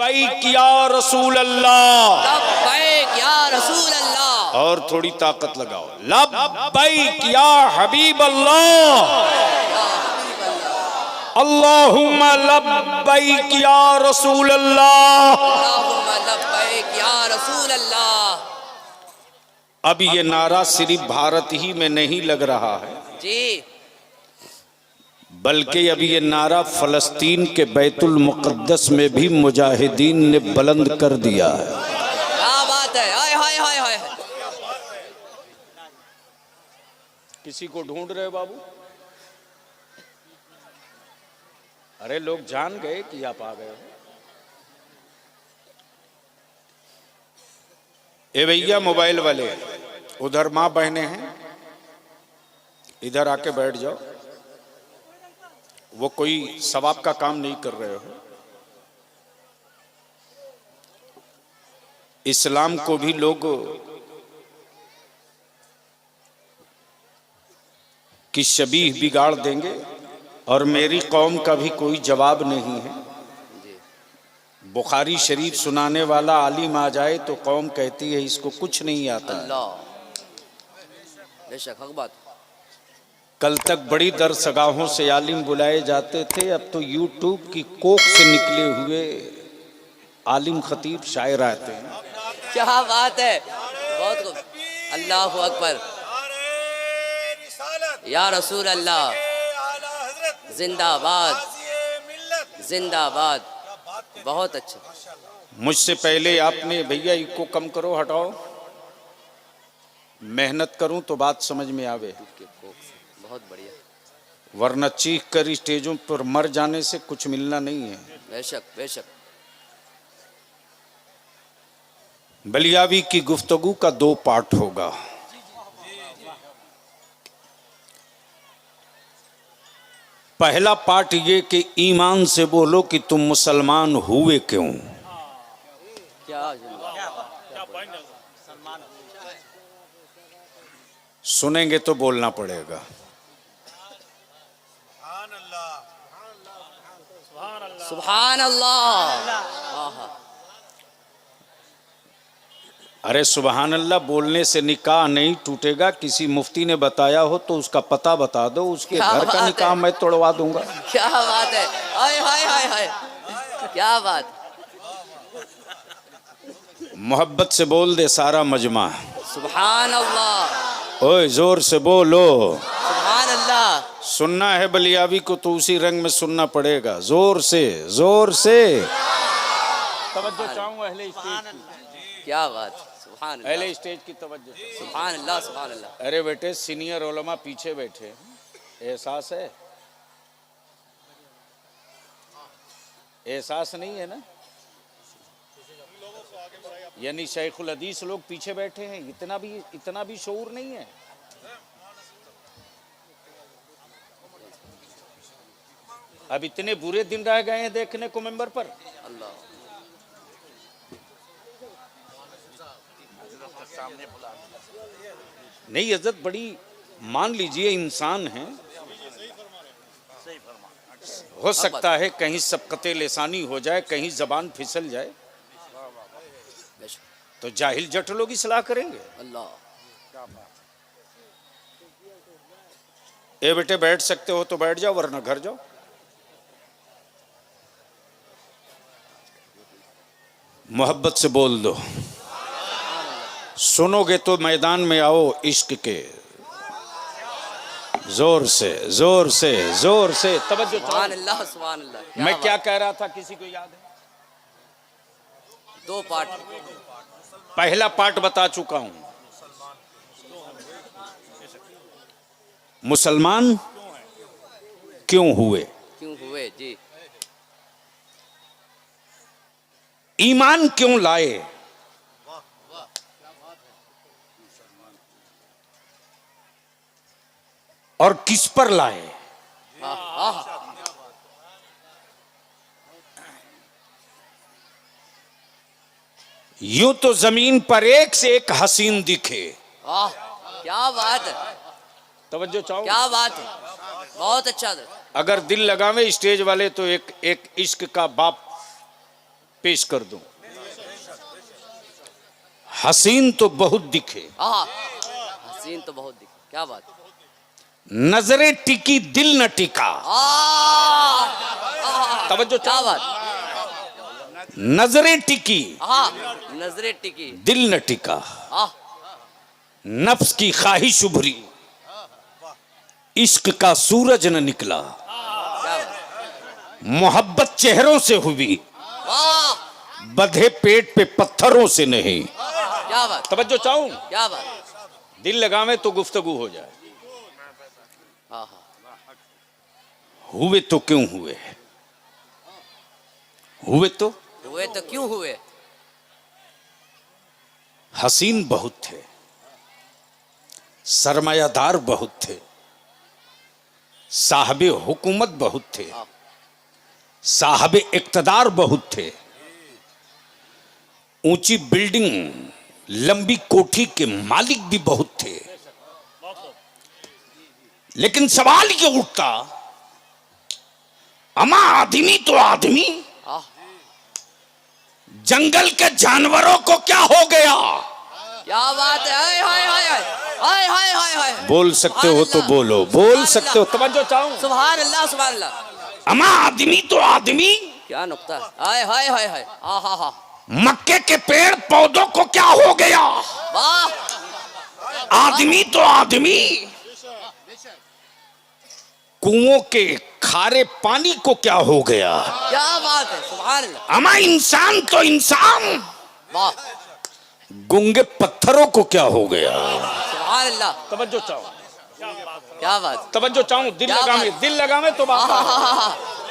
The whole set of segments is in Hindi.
लब्बैक या रसूल अल्लाह, लब्बैक या रसूल अल्लाह। और थोड़ी ताकत लगाओ, लब्बैक या हबीब अल्लाह, अल्लाहुम्मा लब्बैक या रसूल अल्लाह, अल्लाहुम्मा लब्बैक या रसूल अल्लाह। अब ये नारा सिर्फ भारत ही में नहीं लग रहा है जी, बल्कि अभी ये नारा फलस्तीन के बैतुल मुक़द्दस में भी मुजाहिदीन ने बुलंद कर दिया है। क्या बात है, हाय हाय हाय हाय। किसी को ढूंढ रहे हो बाबू? अरे लोग जान गए कि आप आ गए हो। ए भैया मोबाइल वाले, उधर माँ बहने हैं, इधर आके बैठ जाओ। वो कोई सवाब का काम नहीं कर रहे हो। इस्लाम को भी लोग की शबीह बिगाड़ देंगे और मेरी कौम का भी कोई जवाब नहीं है। बुखारी शरीफ सुनाने वाला आलिम आ जाए तो कौम कहती है इसको कुछ नहीं आता। अल्लाह, बेशक हक बात। कल तक बड़ी दरसगाहों से आलिम बुलाए जाते थे, अब तो यूट्यूब की कोख से निकले हुए आलिम खतीब शायर आते हैं। क्या बात है, बहुत खूब। अल्लाहु अकबर, या रसूल अल्लाह, जिंदाबाद जिंदाबाद। बहुत अच्छा। मुझसे पहले आपने भैया इको कम करो, हटाओ, मेहनत करूं तो बात समझ में आवे, बहुत बढ़िया। वरना चीख कर स्टेजों पर मर जाने से कुछ मिलना नहीं है। बेशक बेशक। बलियावी की गुफ्तगू का 2 पार्ट होगा। पहला पार्ट ये कि ईमान से बोलो कि तुम मुसलमान हुए क्यों। क्या सुनेंगे तो बोलना पड़ेगा। सुभान अल्लाह। अरे सुबहान अल्लाह बोलने से निकाह नहीं टूटेगा। किसी मुफ्ती ने बताया हो तो उसका पता बता दो, उसके घर का निकाह मैं तोड़वा दूंगा। क्या बात है, हाय हाय हाय हाय, क्या बात। मोहब्बत से बोल दे सारा मजमा। सुभान अल्लाह। ओए जोर से बोलो। सुभान अल्लाह। सुनना है बलियावी को तो उसी रंग में सुनना पड़ेगा, जोर से जोर से। तवज्जो चाहूंगा अहले स्टेज की। क्या बात, सुभान अल्लाह। अहले स्टेज की तवज्जो। सुभान अल्लाह सुभान अल्लाह। अरे बेटे सीनियर उलमा पीछे बैठे, एहसास है? एहसास नहीं है ना? यानी शेखुल हदीस लोग पीछे बैठे हैं, इतना भी शऊर नहीं है। अब इतने बुरे दिन रह गए हैं देखने को मेंबर पर। अल्लाह, नहीं इज्जत बड़ी, मान लीजिए इंसान है, हो सकता है कहीं सबकते लिसानी हो जाए, कहीं जबान फिसल जाए, तो जाहिल जट लोग इस्लाह करेंगे। अल्लाह। ए बेटे बैठ सकते हो तो बैठ जाओ, वरना घर जाओ। मोहब्बत से बोल दो। सुनोगे तो मैदान में आओ इश्क के, जोर से जोर से जोर से। तवज्जो। सुभान अल्लाह सुभान अल्लाह। मैं क्या कह रहा था, किसी को याद है? 2 पार्ट। पहला पार्ट बता चुका हूं। मुसलमान क्यों हुए, क्यों हुए जी। ईमान क्यों लाए, और किस पर लाए। यूं तो जमीन पर एक से एक हसीन दिखे। क्या बात है, तवज्जो चाहो। क्या बात है, बहुत अच्छा था। अगर दिल लगावे स्टेज वाले तो एक इश्क का बाप पेश कर दूं। हसीन तो बहुत दिखे, हसीन तो बहुत दिखे, क्या बात। नजरे टिकी दिल न टिका। तवज्जो, क्या बात। नजरे टिकी, नजरे टिकी, दिल न टिका, नफ्स की ख्वाहिश उभरी, इश्क का सूरज न निकला, क्या बात। मोहब्बत चेहरों से हुई, बधे पेट पे पत्थरों से नहीं। क्या बात। तवज्जो चाहूं, क्या बात। दिल लगावे तो गुफ्तगू हो जाए। हुए तो क्यों हुए, हुए तो क्यों हुए। हसीन बहुत थे, सरमायादार बहुत थे, साहबे हुकूमत बहुत थे, साहबे इक्तदार बहुत थे, ऊंची बिल्डिंग लंबी कोठी के मालिक भी बहुत थे। लेकिन सवाल ये उठता, अमा आदमी तो आदमी, जंगल के जानवरों को क्या हो गया। क्या बात है। हाय हाय हाय हाय हाय हाय हाय। बोल सकते हो तो बोलो, बोल सकते हो। तवज्जो चाहूं, सुभान अल्लाह सुभान अल्लाह। अमा आदमी तो आदमी, क्या नुक्ता है। हाय हाय हाय हाय। हा। मक्के के पेड़ पौधों को क्या हो गया। वाह। आदमी तो आदमी, कुओं के खारे पानी को क्या हो गया। क्या बात है। सुभान अल्लाह। अमा इंसान तो इंसान, वाह। गूंगे पत्थरों को क्या हो गया। सुभान अल्लाह। तवज्जो चाहूं, क्या बात। तवज्जो चाहूं, दिल क्या लगावे, बात। दिल लगावे तो बात।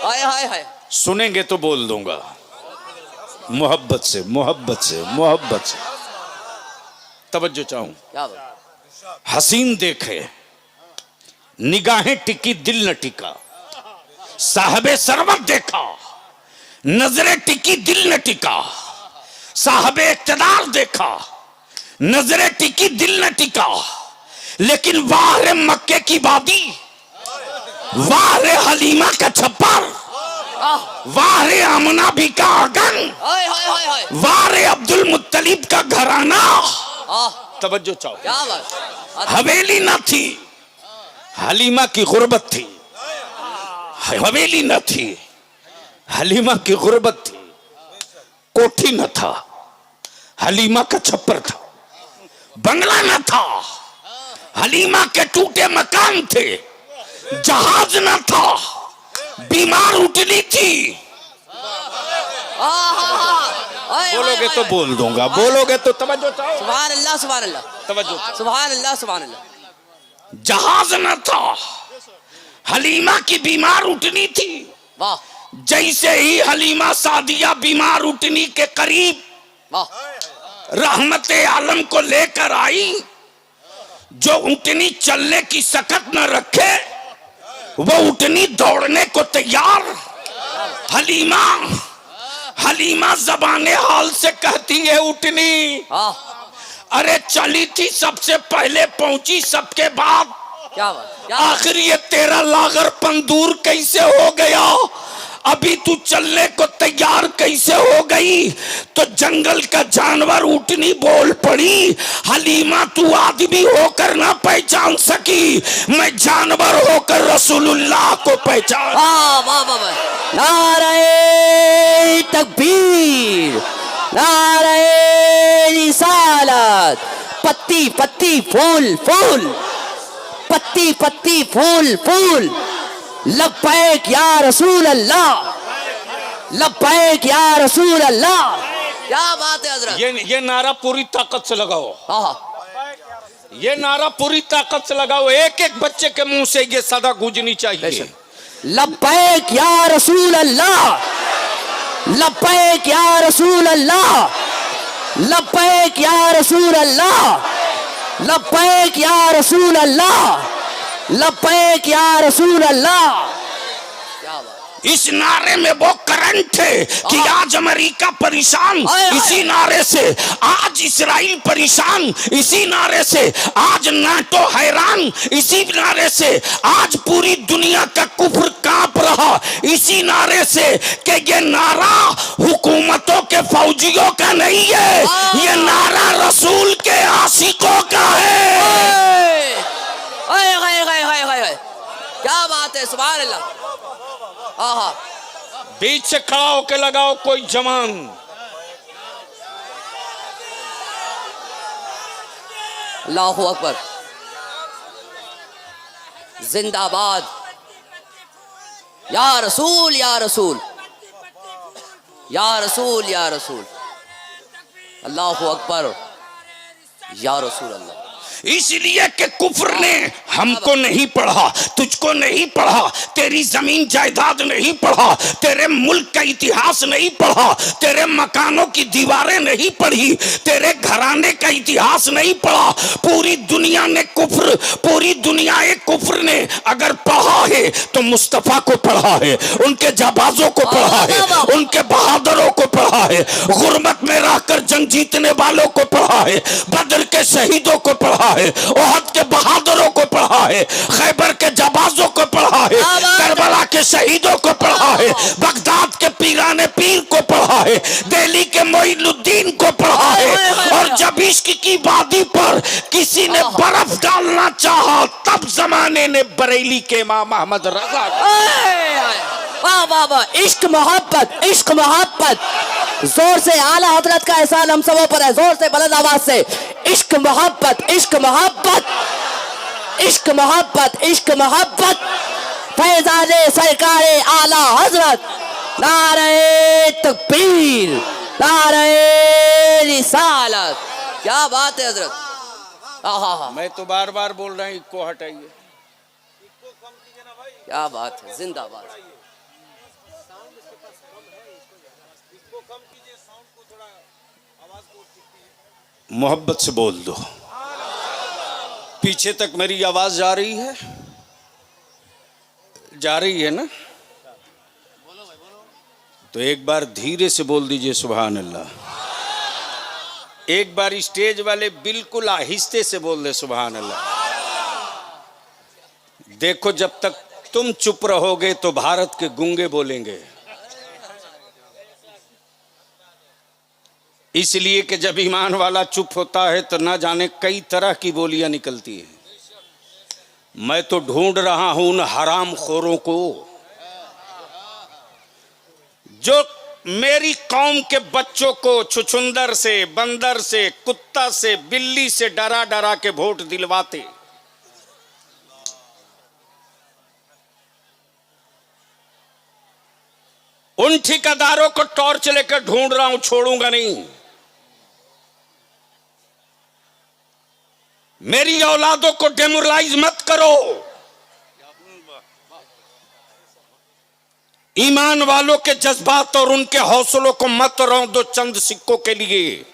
हाय हाय हाय। सुनेंगे तो बोल दूंगा, मोहब्बत से मोहब्बत से मोहब्बत से। तवज्जो चाहूं, क्या बात। हसीन देखे, निगाहें टिकी दिल न टिका, साहबे सरवत देखा, नजरें टिकी दिल न टिका, साहबे इक्तदार देखा, नजरें टिकी दिल न टिका। लेकिन वाह रे मक्के की वादी, वाह रे हलीमा का छप्पर, वाह रे आमना भी का आंगन, हाय हाय हाय हाय। वाह रे अब्दुल मुत्तलिब का घराना। तवज्जो चाहो, क्या बात। हवेली न थी, हलीमा की गुर्बत थी। हवेली न थी, हलीमा की गुर्बत थी। कोठी न था, हलीमा का छप्पर था। बंगला न था, हलीमा के टूटे मकान थे। जहाज न था, बीमार उठनी थी। बोलोगे तो बोल दूंगा, बोलोगे तो तवज्जो चाहो। सुभान अल्लाह सुभान अल्लाह। तवज्जो, सुभान अल्लाह सुभान अल्लाह। जहाज न था, हलीमा की बीमार उठनी थी। वाह। जैसे ही हलीमा सादिया बीमार उठनी के करीब वाह। रहमते आलम को लेकर आई, जो उठनी चलने की सकत न रखे, वो उठनी दौड़ने को तैयार। हलीमा, हलीमा जबाने हाल से कहती है उठनी, अरे चली थी सबसे पहले, पहुंची सबके बाद। क्या बात। आखिर ये तेरा लागरपन दूर कैसे हो गया। अभी तू चलने को तैयार कैसे हो गई। तो जंगल का जानवर उठनी बोल पड़ी, हलीमा तू आदमी होकर ना पहचान सकी, मैं जानवर होकर रसूलुल्लाह को पहचान। वाह वाह वाह। नारे तकबीर, नारे रिसालत। पत्ती पत्ती फूल फूल, पत्ती पत्ती फूल फूल। लब्बैक या रसूल अल्लाह, लब्बैक या रसूल अल्लाह। क्या बात है हजरत। ये नारा पूरी ताकत से लगाओ, ये नारा पूरी ताकत से लगाओ। एक एक बच्चे के मुंह से ये सदा गूंजनी चाहिए। लब्बैक या रसूल अल्लाह, लब्बैक या रसूल अल्लाह, लब्बैक या रसूल अल्लाह, लब्बैक या रसूल अल्लाह, लब्बैक या रसूल अल्लाह। क्या बात। इस नारे में वो करंट है कि आज अमेरिका परेशान, इसी नारे से आज इस्राइल परेशान, इसी नारे से आज नाटो हैरान, इसी नारे से आज पूरी दुनिया का कुफ्र कांप रहा, इसी नारे से कि ये नारा हुकूमतों के फौजियों का नहीं है, ये नारा रसूल के आशिकों का है। क्या बात है, सुभान अल्लाह। आहा, बीच से खड़ा होके लगाओ कोई जवान। अल्लाहू अकबर, जिंदाबाद या रसूल या रसूल या रसूल या रसूल, अल्लाहू अकबर या रसूल अल्लाह। इसलिए कि कुफ्र ने हमको नहीं पढ़ा, तुझको नहीं पढ़ा, तेरी जमीन जायदाद नहीं पढ़ा, तेरे मुल्क का इतिहास नहीं पढ़ा, तेरे मकानों की दीवारें नहीं पढ़ी, तेरे घराने का इतिहास नहीं पढ़ा। पूरी दुनिया ने कुफ्र, पूरी दुनिया कुफ्र ने अगर पढ़ा है तो मुस्तफा को पढ़ा है, उनके जाबाजों को पढ़ा है, उनके बहादुरों को पढ़ा है, गुर्बत में रहकर जंग जीतने वालों को पढ़ा है, बदर के शहीदों को पढ़ा है, ओहद के बहादुरों को पढ़ा है, खैबर के जाबाजों को पढ़ा है, करबला के शहीदों को पढ़ा है, बगदाद के पीराने पीर को पढ़ा है, दिल्ली के मोइनुद्दीन को पढ़ा है। और जब इश्क की वादी पर किसी ने बर्फ डालना चाहा तब जमाने ने बरेली के इमाम अहमद रजा। वाह वाह वाह, इश्क मोहब्बत, इश्क मोहब्बत। जोर से आला हजरत का एहसान हम सबों पर है, जोर से बुलंद आवाज से, इश्क मोहब्बत, इश्क मोहब्बत, इश्क मोहब्बत, इश्क मोहब्बत। फैजाने सरकारे आला हजरत, नारे तकबीर, नारे रिसालत। क्या बात है हजरत। मैं तो बार बार बोल रहा हूँ इसको हटाइए। क्या बात है, जिंदाबाद। मोहब्बत से बोल दो। पीछे तक मेरी आवाज जा रही है? जा रही है ना? तो एक बार धीरे से बोल दीजिए सुभान अल्लाह। एक बार स्टेज वाले बिल्कुल आहिस्ते से बोल दे सुभान अल्लाह। देखो जब तक तुम चुप रहोगे तो भारत के गूंगे बोलेंगे। इसलिए कि जब ईमान वाला चुप होता है तो ना जाने कई तरह की बोलियां निकलती हैं। मैं तो ढूंढ रहा हूं उन हराम खोरों को जो मेरी कौम के बच्चों को छुछुंदर से, बंदर से, कुत्ता से, बिल्ली से डरा डरा के वोट दिलवाते। उन ठेकेदारों को टॉर्च लेकर ढूंढ रहा हूं, छोड़ूंगा नहीं। मेरी औलादों को डेमोरलाइज मत करो। ईमान वालों के जज्बात और उनके हौसलों को मत रौंद दो चंद सिक्कों के लिए।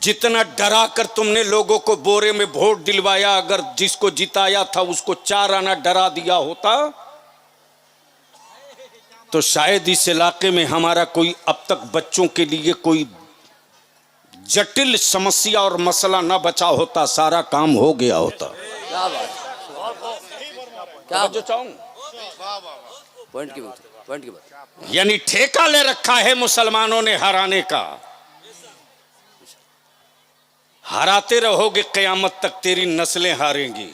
जितना डरा कर तुमने लोगों को बोरे में वोट दिलवाया, अगर जिसको जिताया था उसको 4 आना डरा दिया होता तो शायद इस इलाके में हमारा कोई अब तक बच्चों के लिए कोई जटिल समस्या और मसला न बचा होता, सारा काम हो गया होता। क्या बात, क्या जो चाहूं पॉइंट की बात। यानी ठेका ले रखा है मुसलमानों ने हराने का। हराते रहोगे कयामत तक, तेरी नस्लें हारेंगी।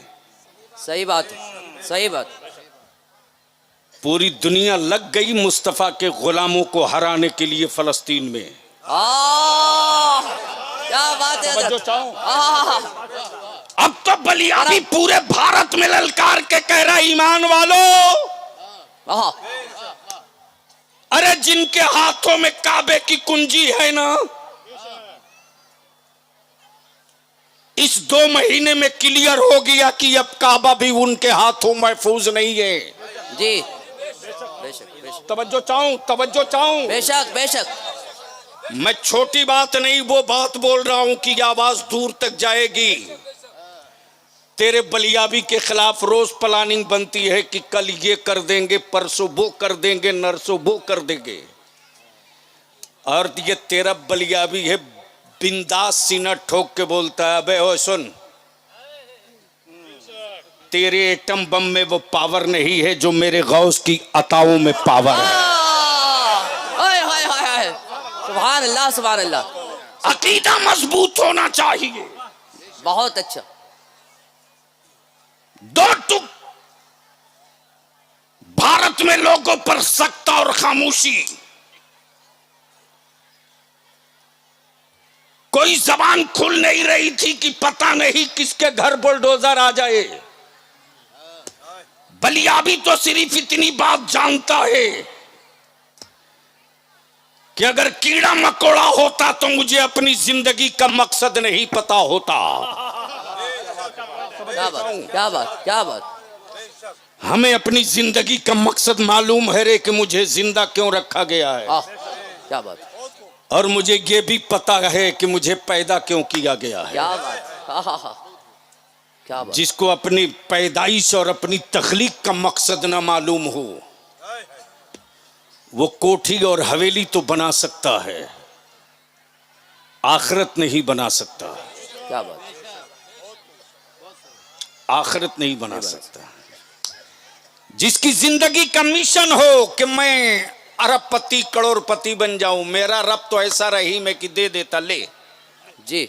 सही बात है, सही बात। पूरी दुनिया लग गई मुस्तफा के गुलामों को हराने के लिए फलस्तीन में। क्या बात है। जो चाहूं अब तो बलियाबी पूरे भारत में ललकार के कह रहा ईमान वालों, अरे जिनके हाथों में काबे की कुंजी है ना, इस 2 महीने में क्लियर हो गया कि अब काबा भी उनके हाथों महफूज नहीं है। जी बेशक बेशक। तवज्जो चाहूं। बेशक बेशक। मैं छोटी बात नहीं वो बात बोल रहा हूं कि आवाज दूर तक जाएगी। तेरे बलियाबी के खिलाफ रोज प्लानिंग बनती है कि कल ये कर देंगे, परसों वो कर देंगे, नरसों वो कर देंगे। और ये तेरा बलियाबी है, बिंदास सीना ठोक के बोलता है, अबे ओ सुन, तेरे एटम बम में वो पावर नहीं है जो मेरे गौस की अताओं में पावर है। सुभान अल्लाह, सुभान अल्लाह। अकीदा मजबूत होना चाहिए। बहुत अच्छा। दो टुक भारत में लोगों पर सख्ता और खामोशी, कोई जबान खुल नहीं रही थी कि पता नहीं किसके घर बुलडोजर आ जाए। बलियाबी तो सिर्फ इतनी बात जानता है कि अगर कीड़ा मकोड़ा होता तो मुझे अपनी जिंदगी का मकसद नहीं पता होता। क्या बात, क्या बात, क्या बात। हमें अपनी जिंदगी का मकसद मालूम है रे कि मुझे जिंदा क्यों रखा गया है। क्या बात। और मुझे ये भी पता है कि मुझे पैदा क्यों किया गया है। क्या बात, क्या बात। जिसको अपनी पैदाइश और अपनी तख्लीक का मकसद ना मालूम हो, वो कोठी और हवेली तो बना सकता है, आखिरत नहीं बना सकता। क्या बात। आखिरत नहीं बना सकता। जिसकी जिंदगी का मिशन हो कि मैं अरबपति करोड़पति बन जाऊं, मेरा रब तो ऐसा रही मैं कि दे देता ले। जी।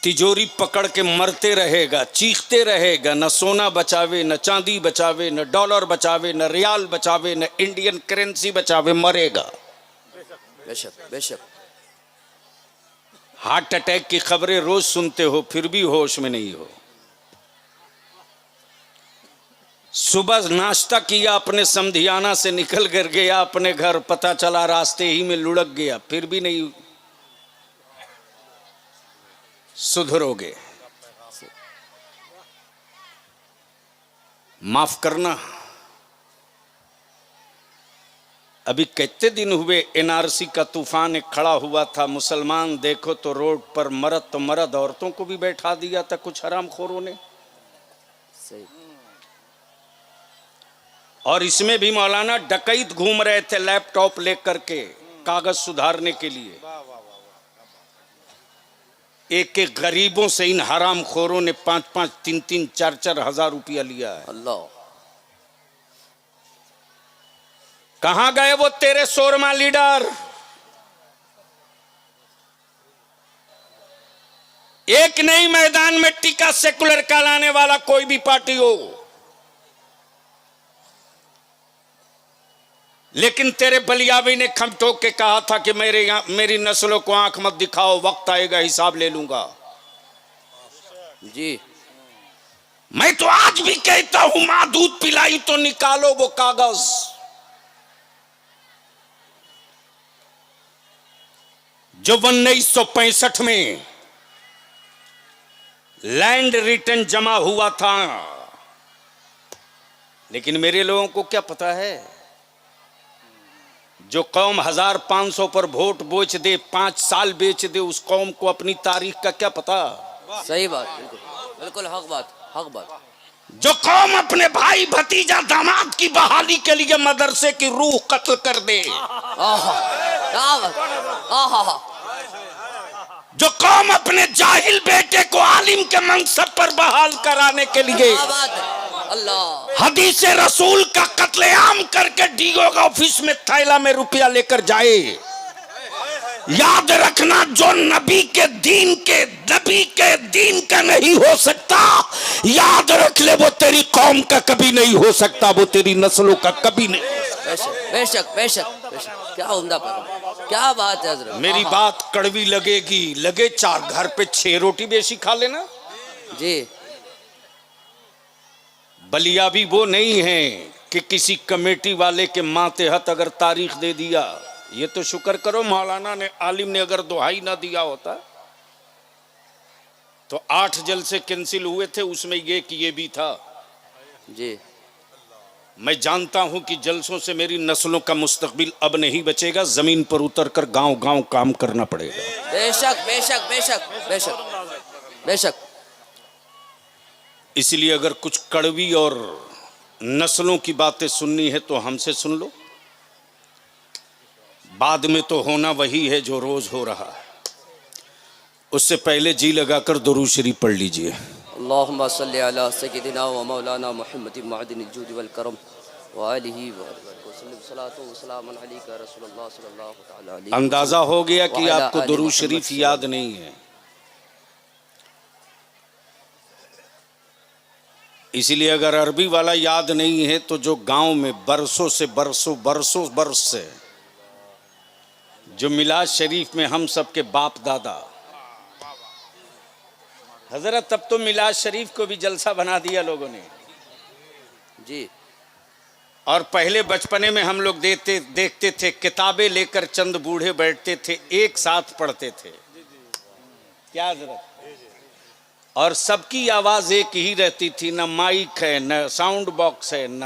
तिजोरी पकड़ के मरते रहेगा, चीखते रहेगा, न सोना बचावे, न चांदी बचावे, न डॉलर बचावे, न रियाल बचावे, न इंडियन करेंसी बचावे, मरेगा। बेशक, बेशक। हार्ट अटैक की खबरें रोज सुनते हो, फिर भी होश में नहीं हो। सुबह नाश्ता किया, अपने समधियाना से निकल कर गया अपने घर, पता चला रास्ते ही में लुढ़क गया, फिर भी नहीं सुधरोगे। माफ करना। अभी कितने दिन हुए एनआरसी का तूफान एक खड़ा हुआ था, मुसलमान देखो तो रोड पर मर्द तो मर्द, औरतों को भी बैठा दिया था कुछ हरामखोरों ने। सही। और इसमें भी मौलाना डकैत घूम रहे थे लैपटॉप लेकर के कागज सुधारने के लिए। एक एक गरीबों से इन हरामखोरों ने 5-5, 3-3, 4-4 हजार रुपया लिया है। अल्लाह। कहां गए वो तेरे शोरमा लीडर? एक नहीं मैदान में टिका सेकुलर का लाने वाला कोई भी पार्टी हो, लेकिन तेरे बलियाबी ने खम ठोक के कहा था कि मेरी नस्लों को आंख मत दिखाओ, वक्त आएगा हिसाब ले लूंगा। जी। मैं तो आज भी कहता हूं, मां दूध पिलाई तो निकालो वो कागज। जो 1965 में लैंड रिटर्न जमा हुआ था, लेकिन मेरे लोगों को क्या पता है, जो कौम 1500 पर वोट बेच दे, 5 साल बेच दे, उस कौम को अपनी तारीख का क्या पता। सही बात, बिल्कुल बिल्कुल हक बात, हक बात। जो कौम अपने भाई भतीजा दामाद की बहाली के लिए मदरसे की रूह कत्ल कर दे, जो कौम अपने जाहिल बेटे को आलिम के मनसब पर बहाल कराने के लिए अल्लाह हदीस रसूल का कत्लेआम करके डीओ का ऑफिस में थैला में रुपया लेकर जाए, याद रखना जो नबी के दीन का नहीं हो सकता, याद रख ले वो तेरी कौम का कभी नहीं हो सकता, वो तेरी नस्लों का कभी नहीं। बेशक बेशक बेशक बेशक। क्या उम्दा पैगाम, क्या बात है हज़रत। मेरी बात कड़वी लगेगी, लगे 4 घर पे 6 रोटी बेसी खा लेना। जी। बलियाबी वो नहीं है कि किसी कमेटी वाले के मातहत अगर तारीख दे दिया, ये तो शुक्र करो मौलाना ने, आलिम ने अगर दुहाई ना दिया होता तो 8 जलसे कैंसिल हुए थे, उसमें ये भी था। जी। मैं जानता हूं कि जलसों से मेरी नस्लों का मुस्तकबिल अब नहीं बचेगा, जमीन पर उतरकर गांव-गांव काम करना पड़ेगा। बेशक बेशक बेशक बेशक। बेशक। इसलिए अगर कुछ कड़वी और नस्लों की बातें सुननी है तो हमसे सुन लो, बाद में तो होना वही है जो रोज हो रहा है। उससे पहले जी लगाकर दुरूद शरीफ पढ़ लीजिए। अल्लाहुम्मा सल्ली अला सय्यिदिना व मौलाना मुहम्मदिन मअदिनिल जूद वल करम व आलिहि व वसल्लम सलातो व सलामन अलैका रसूलुल्लाह सल्लल्लाहु तआला अलैहि। अंदाजा हो गया कि वअला आपको आलि दुरूद मुहम्मद शरीफ याद नहीं है, इसीलिए अगर अरबी वाला याद नहीं है तो जो गांव में बरसों से बरस से जो मिलाद शरीफ में हम सब के बाप दादा हजरत, तब तो मिलाद शरीफ को भी जलसा बना दिया लोगों ने जी। और पहले बचपने में हम लोग देखते थे, किताबें लेकर चंद बूढ़े बैठते थे, एक साथ पढ़ते थे। क्या हजरत? और सबकी आवाज एक ही रहती थी, न माइक है, न साउंड बॉक्स है, न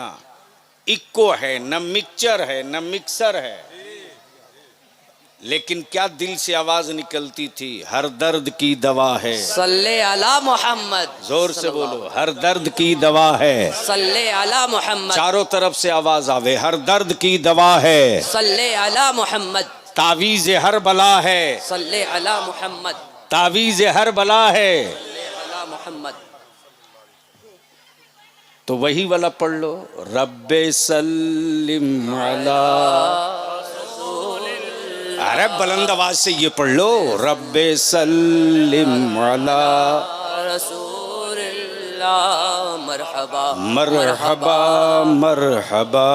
इको है, न मिक्सचर है, न मिक्सर है, लेकिन क्या दिल से आवाज निकलती थी, हर दर्द की दवा है। सल्ले अला मोहम्मद। जोर से बोलो, हर दर्द की दवा है। सल्ले अला मोहम्मद। चारों तरफ से आवाज आवे, हर दर्द की दवा है। सल्ले अला मोहम्मद। तावीज़ हर बला है। सल्ले अला मोहम्मद। तावीज़ हर बला है। सल्ले अला मोहम्मद। तो वही वाला पढ़ लो, रब्बे सल्लिम अला। अरे बुलंद आवाज से ये पढ़ लो, रब्बे सल्लिम अला रसूलिल्लाह। मरहबा मरहबा मरहबा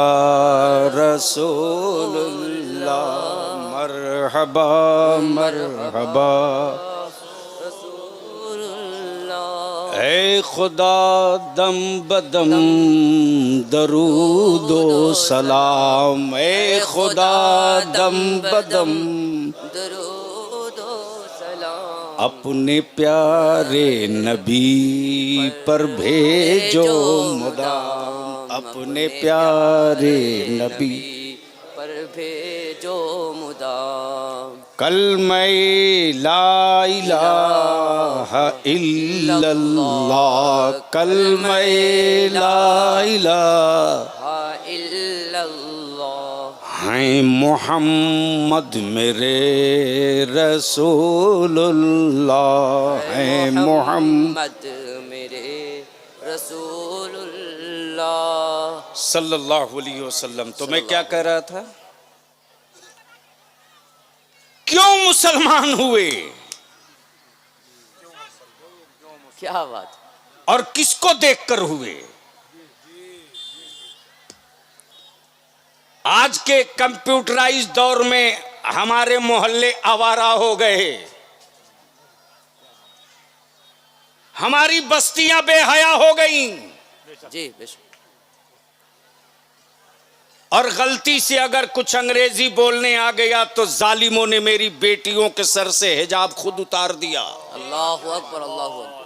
रसूलुल्लाह। मरहबा मरहबा ऐ खुदा दम बदम दरूदो सलाम। ऐ खुदा दम बदम दरूदो सलाम अपने प्यारे नबी पर भेजो मुदाम। अपने प्यारे नबी पर भेजो मुदाम। कल मैं ला इलाहा इल्लल्लाह। कल मैं ला इलाहा इल्लल्लाह। हैं मोहम्मद मेरे रसूलुल्लाह। हैं मोहम्मद मेरे रसूलुल्लाह सल्लल्लाहु अलैहि वसल्लम। तो मैं क्या कह रहा था, क्यों मुसलमान हुए, क्या बात। और किसको देखकर हुए। आज के कंप्यूटराइज दौर में हमारे मोहल्ले आवारा हो गए, हमारी बस्तियां बेहया हो गईं, जी बेशक। और गलती से अगर कुछ अंग्रेजी बोलने आ गया तो जालिमों ने मेरी बेटियों के सर से हिजाब खुद उतार दिया। अल्लाहु अकबर अल्लाहु अकबर।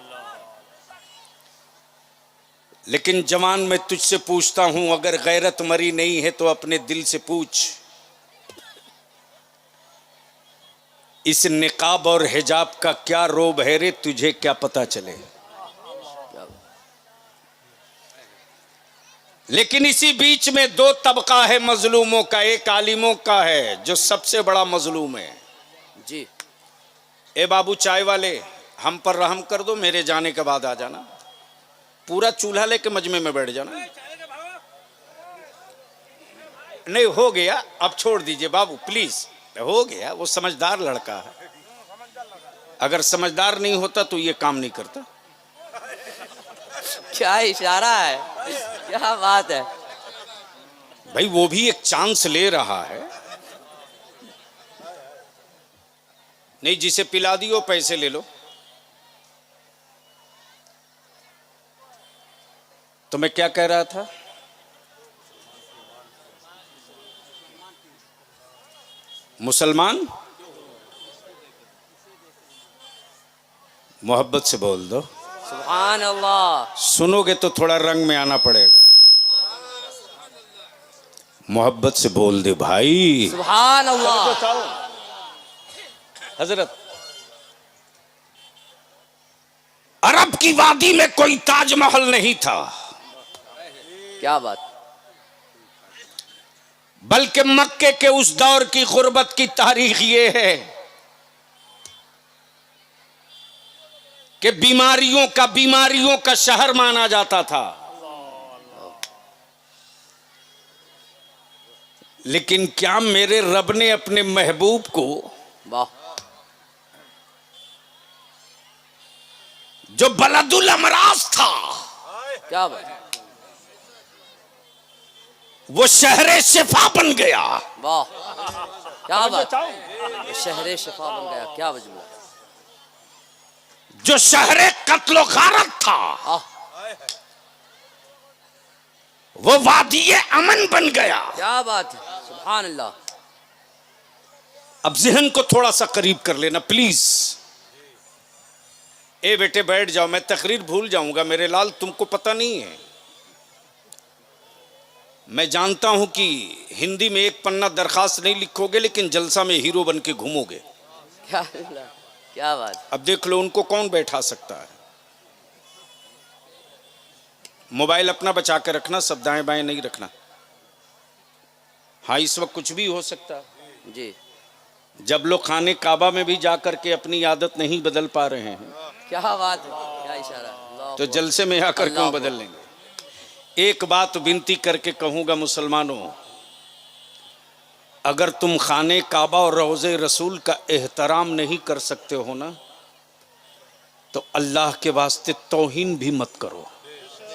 लेकिन जवान, मैं तुझसे पूछता हूं, अगर गैरत मरी नहीं है तो अपने दिल से पूछ, इस निकाब और हिजाब का क्या रोब है रे, तुझे क्या पता चले। लेकिन इसी बीच में दो तबका है मजलूमों का, एक आलिमों का है जो सबसे बड़ा मजलूम है। जी। ए बाबू चाय वाले, हम पर रहम कर दो, मेरे जाने के बाद आ जाना, पूरा चूल्हा लेके मजमे में बैठ जाना। नहीं हो गया, अब छोड़ दीजिए बाबू प्लीज, हो गया, वो समझदार लड़का है, अगर समझदार नहीं होता तो ये काम नहीं करता। क्या इशारा है, क्या बात है भाई, वो भी एक चांस ले रहा है। नहीं, जिसे पिला दियो पैसे ले लो। तो मैं क्या कह रहा था, मुसलमान मोहब्बत से बोल दो, सुभान अल्लाह। सुनोगे तो थोड़ा रंग में आना पड़ेगा। मोहब्बत से बोल दे भाई, सुभान अल्लाह। हजरत अरब की वादी में कोई ताजमहल नहीं था, क्या बात। बल्कि मक्के के उस दौर की गुर्बत की तारीख ये है कि बीमारियों का शहर माना जाता था। लेकिन क्या मेरे रब ने अपने महबूब को, वाह, जो बलदुल अमराज था, क्या बात, वो शहरे शिफा बन गया। वाह, क्या बात, शहरे शिफा बन गया, क्या वजह। जो शहरे कत्लो गारत था, वो वादी अमन बन गया। क्या बात है, सुभान अल्लाह। अब जहन को थोड़ा सा करीब कर लेना प्लीज। ए बेटे बैठ जाओ, मैं तकरीर भूल जाऊंगा मेरे लाल, तुमको पता नहीं है। मैं जानता हूं कि हिंदी में एक पन्ना दरखास्त नहीं लिखोगे, लेकिन जलसा में हीरो बन के घूमोगे। क्या बात। अब देख लो उनको कौन बैठा सकता है। मोबाइल अपना बचा के रखना, सब दाएं बाएं नहीं रखना। हाँ, इस वक्त कुछ भी हो सकता है जी। जब लोग खाने काबा में भी जाकर के अपनी आदत नहीं बदल पा रहे हैं, क्या बात है, क्या इशारा है, तो जलसे में आकर क्यों बदल लेंगे। एक बात विनती करके कहूंगा मुसलमानों, अगर तुम खाने काबा और रोज़े रसूल का एहतराम नहीं कर सकते हो ना, तो अल्लाह के वास्ते तौहीन भी मत करो।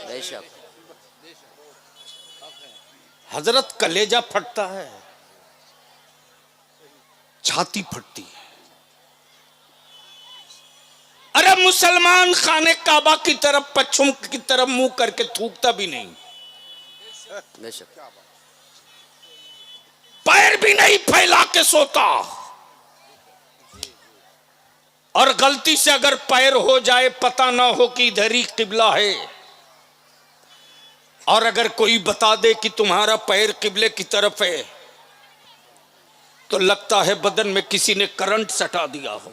बेशक। हजरत कलेजा फटता है, छाती फटती है। अरे मुसलमान खाने काबा की तरफ, पश्चिम की तरफ मुंह करके थूकता भी नहीं, बेशक। पैर भी नहीं फैला के सोता। और गलती से अगर पैर हो जाए, पता ना हो कि इधर ही किबला है, और अगर कोई बता दे कि तुम्हारा पैर किबले की तरफ है, तो लगता है बदन में किसी ने करंट सटा दिया हो।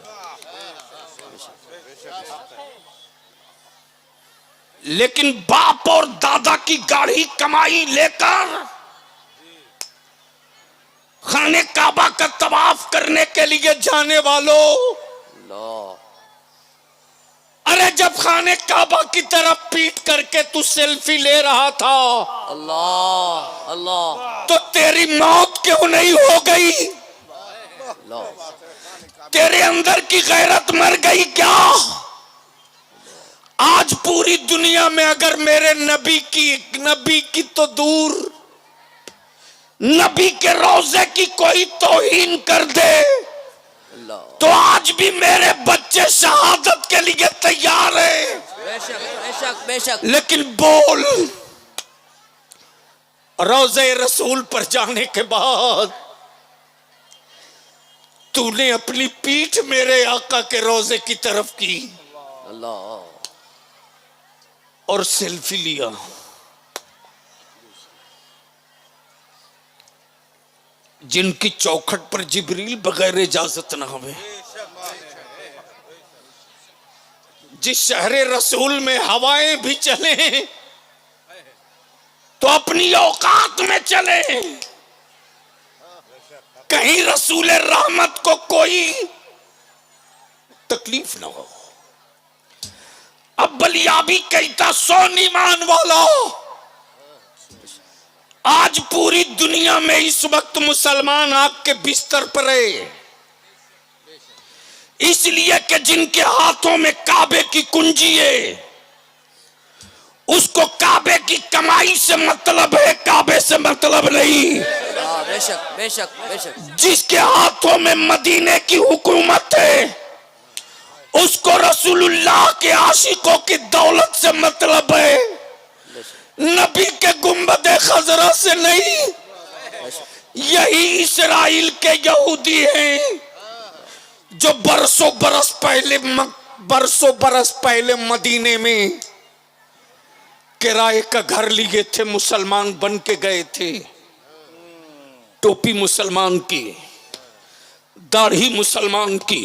लेकिन बाप और दादा की गाढ़ी कमाई लेकर खाने काबा का तवाफ करने के लिए जाने वालों, अरे जब खाने काबा की तरफ पीट करके तू सेल्फी ले रहा था, अल्लाह अल्लाह, तो तेरी मौत क्यों नहीं हो गई? तेरे अंदर की गैरत मर गई क्या? आज पूरी दुनिया में अगर मेरे नबी की तो दूर, नबी के रोजे की कोई तौहीन कर दे, तो आज भी मेरे बच्चे शहादत के लिए तैयार हैं। बेशक बेशक बेशक। लेकिन बोल, रोजे रसूल पर जाने के बाद तूने अपनी पीठ मेरे आका के रोजे की तरफ की अल्लाह, और सेल्फी लिया। जिनकी चौखट पर जिब्रील बगैर इजाजत न हवे, जिस शहरे रसूल में हवाएं भी चले तो अपनी औकात में चले, कहीं रसूल रहमत को कोई तकलीफ ना हो। अब बलियाबी कहता सोनी मान वाला, आज पूरी दुनिया में इस वक्त मुसलमान आग के बिस्तर पर है, इसलिए कि जिनके हाथों में काबे की कुंजी है, उसको काबे की कमाई से मतलब है, काबे से मतलब नहीं। बेशक बेशक बेशक। जिसके हाथों में मदीने की हुकूमत है, उसको रसूलुल्लाह के आशिकों की दौलत से मतलब है, नबी के गुंबदे खजरा से नहीं। यही इस्राइल के यहूदी हैं जो बरसों बरस पहले मदीने में किराए का घर लिए थे, मुसलमान बन के गए थे। टोपी मुसलमान की, दाढ़ी मुसलमान की,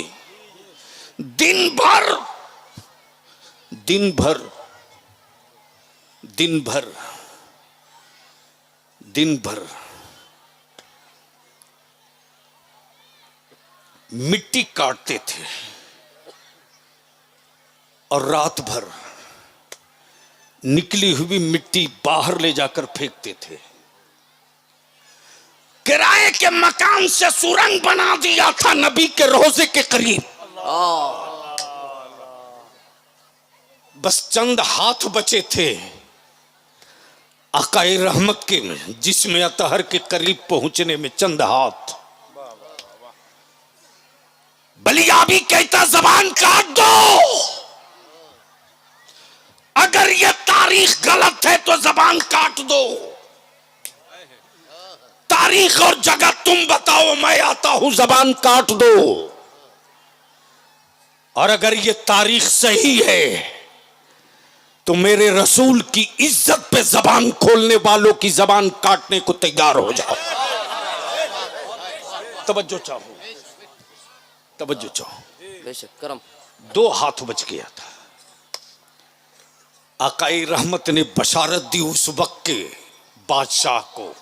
दिन भर दिन भर दिन भर दिन भर मिट्टी काटते थे और रात भर निकली हुई मिट्टी बाहर ले जाकर फेंकते थे। किराए के मकान से सुरंग बना दिया था नबी के रोजे के करीब। बस चंद हाथ बचे थे आकाए रहमत के, जिसमें अतहर के करीब पहुंचने में चंद हाथ। बलियाबी कहता जबान काट दो, अगर यह तारीख गलत है तो जबान काट दो। तारीख और जगह तुम बताओ, मैं आता हूं, जबान काट दो। और अगर यह तारीख सही है तो मेरे रसूल की इज्जत पे जबान खोलने वालों की जबान काटने को तैयार हो जाओ। तवज्जो चाहो, तवज्जो चाहो। बेशक करम। 2 हाथ बच गया था। आकाई रहमत ने बशारत दी उस वक्त के बादशाह को,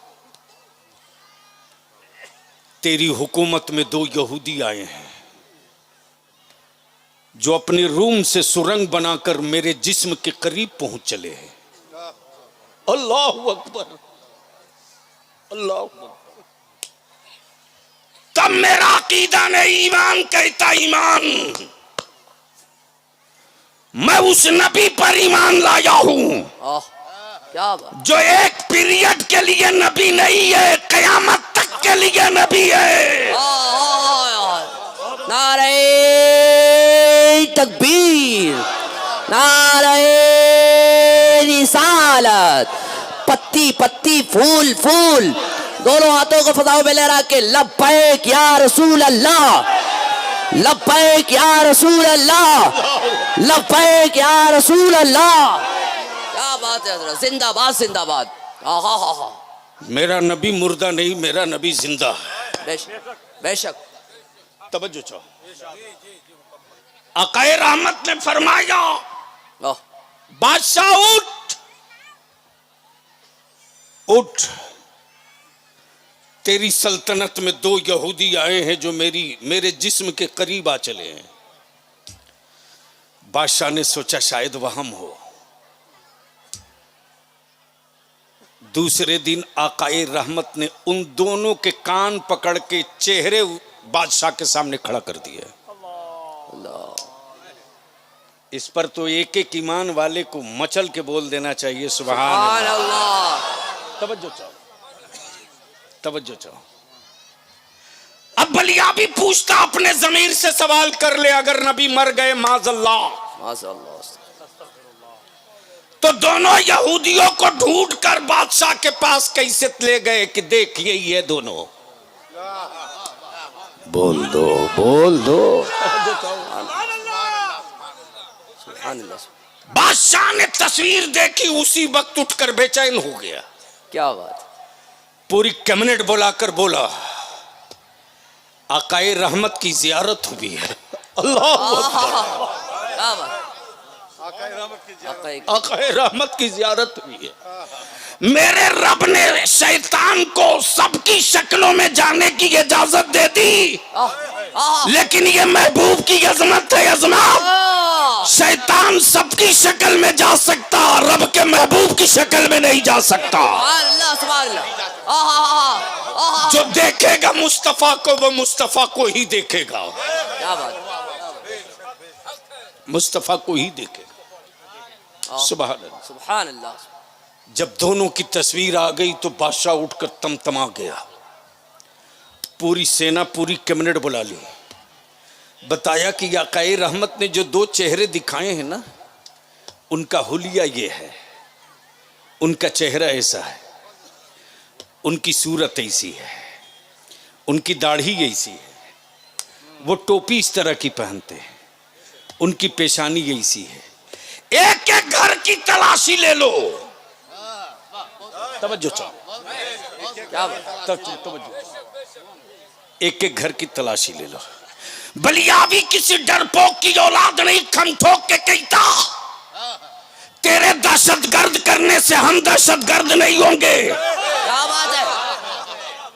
तेरी हुकूमत में 2 यहूदी आए हैं जो अपने रूम से सुरंग बनाकर मेरे जिस्म के करीब पहुंच चले हैं। अल्लाहु अकबर, अल्लाहु अकबर। तब मेरा अकीदा ने ईमान कहता, ईमान, मैं उस नबी पर ईमान लाया हूं क्या बात। जो एक पीरियड के लिए नबी नहीं है, कयामत तक के लिए नबी है। नारे तकबीर, नारे रिसालत। पत्ती पत्ती, फूल फूल, दोनों हाथों को फजाओं में लहरा के लब्बैक या रसूल अल्लाह, लब्बैक या रसूल अल्लाह, लब्बैक या रसूल अल्लाह। क्या बात है हज़रत, जिंदाबाद जिंदाबाद। आहा, मेरा नबी मुर्दा नहीं, मेरा नबी जिंदा है। बेशक बेशक। तवज्जो चाहो। आकाए रहमत ने फरमाया, बादशाह उठ, उठ, तेरी सल्तनत में 2 यहूदी आए हैं जो मेरे जिस्म के करीब आ चले हैं। बादशाह ने सोचा शायद वहम हो। दूसरे दिन आकाए रहमत ने उन दोनों के कान पकड़ के चेहरे बादशाह के सामने खड़ा कर दिया। इस पर तो एक एक ईमान वाले को मचल के बोल देना चाहिए, सुभान अल्लाह। तवज्जो चाहो, तवज्जो चाहो। अब बलियाबी पूछता, अपने जमीर से सवाल कर ले, अगर नबी मर गए माज़अल्लाह, तो दोनों यहूदियों को ढूंढ कर बादशाह के पास कैसे ले गए कि देखिए ये दोनों। बोल दो, बोल दो। बादशाह ने तस्वीर देखी, उसी वक्त उठकर बेचैन हो गया। क्या बात। पूरी कैबिनेट बुलाकर बोला, आकाए रहमत की जियारत हुई है। अल्लाह आकाए रहमत की जियारत हुई है। मेरे रब ने शैतान को सबकी शक्लों में जाने की इजाजत दे दी, लेकिन ये महबूब की अजमत है, अजमत। शैतान सबकी शक्ल में जा सकता, रब के महबूब की शक्ल में नहीं जा सकता। जो देखेगा मुस्तफा को, वो मुस्तफा को ही देखेगा। क्या बात। मुस्तफा को ही देखेगा। सुभान अल्लाह, सुभान अल्लाह। जब दोनों की तस्वीर आ गई तो बादशाह उठकर तमतमा गया। पूरी सेना, पूरी कैबिनेट बुला ली। बताया कि आकाए रहमत ने जो 2 चेहरे दिखाए हैं ना, उनका हुलिया ये है, उनका चेहरा ऐसा है, उनकी सूरत ऐसी है, उनकी दाढ़ी ऐसी है, वो टोपी इस तरह की पहनते हैं, उनकी पेशानी ऐसी है। एक एक घर की तलाशी ले लो। तवज्जो चाहो, क्या बात। तवज्जो। एक एक घर की तलाशी ले लो। बलियाबी किसी डरपोक की औलाद नहीं, खम ठोक के कहता, तेरे दहशतगर्द करने से हम दहशतगर्द नहीं होंगे। क्या बात है।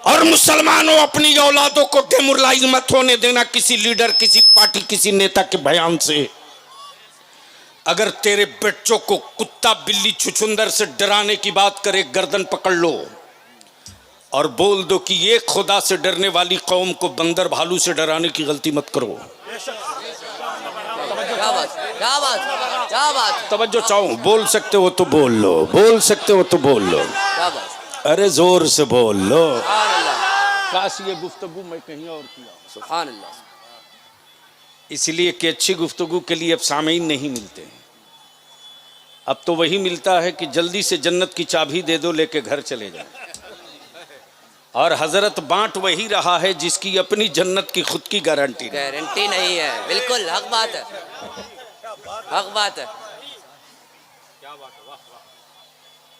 और मुसलमानों, अपनी औलादों को डेमोरलाइज मत होने देना किसी लीडर, किसी पार्टी, किसी नेता के बयान से। अगर तेरे बच्चों को कुत्ता बिल्ली छुछुंदर से डराने की बात करे, गर्दन पकड़ लो और बोल दो कि ये खुदा से डरने वाली कौम को बंदर भालू से डराने की गलती मत करो। क्या बात, क्या बात, क्या बात। तवज्जो चाहो, बोल सकते हो तो बोल लो, बोल सकते हो तो बोल लो। क्या बात। अरे जोर से बोल लो। सुभान अल्लाह। काश ये गुफ्तगू मैं कहीं और किया। सुभान अल्लाह। इसलिए कि अच्छी गुफ्तगू के लिए अब सामीन नहीं मिलते हैं। अब तो वही मिलता है कि जल्दी से जन्नत की चाबी दे दो, लेके घर चले जाए। और हजरत बांट वही रहा है जिसकी अपनी जन्नत की खुद की गारंटी नहीं। गारंटी नहीं है। बिल्कुल हक बात है, हक बात है।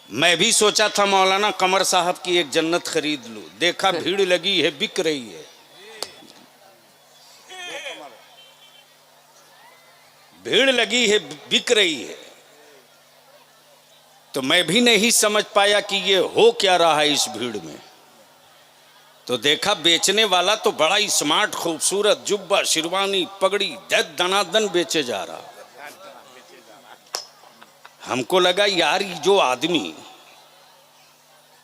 मैं भी सोचा था मौलाना कमर साहब की एक जन्नत खरीद लूं, देखा भीड़ लगी है, बिक रही है। भीड़ लगी है, बिक रही है। तो मैं भी नहीं समझ पाया कि ये हो क्या रहा है इस भीड़ में। तो देखा बेचने वाला तो बड़ा ही स्मार्ट, खूबसूरत जुब्बा, शिरवानी, पगड़ी दनादन बेचे जा रहा। हमको लगा यार ये जो आदमी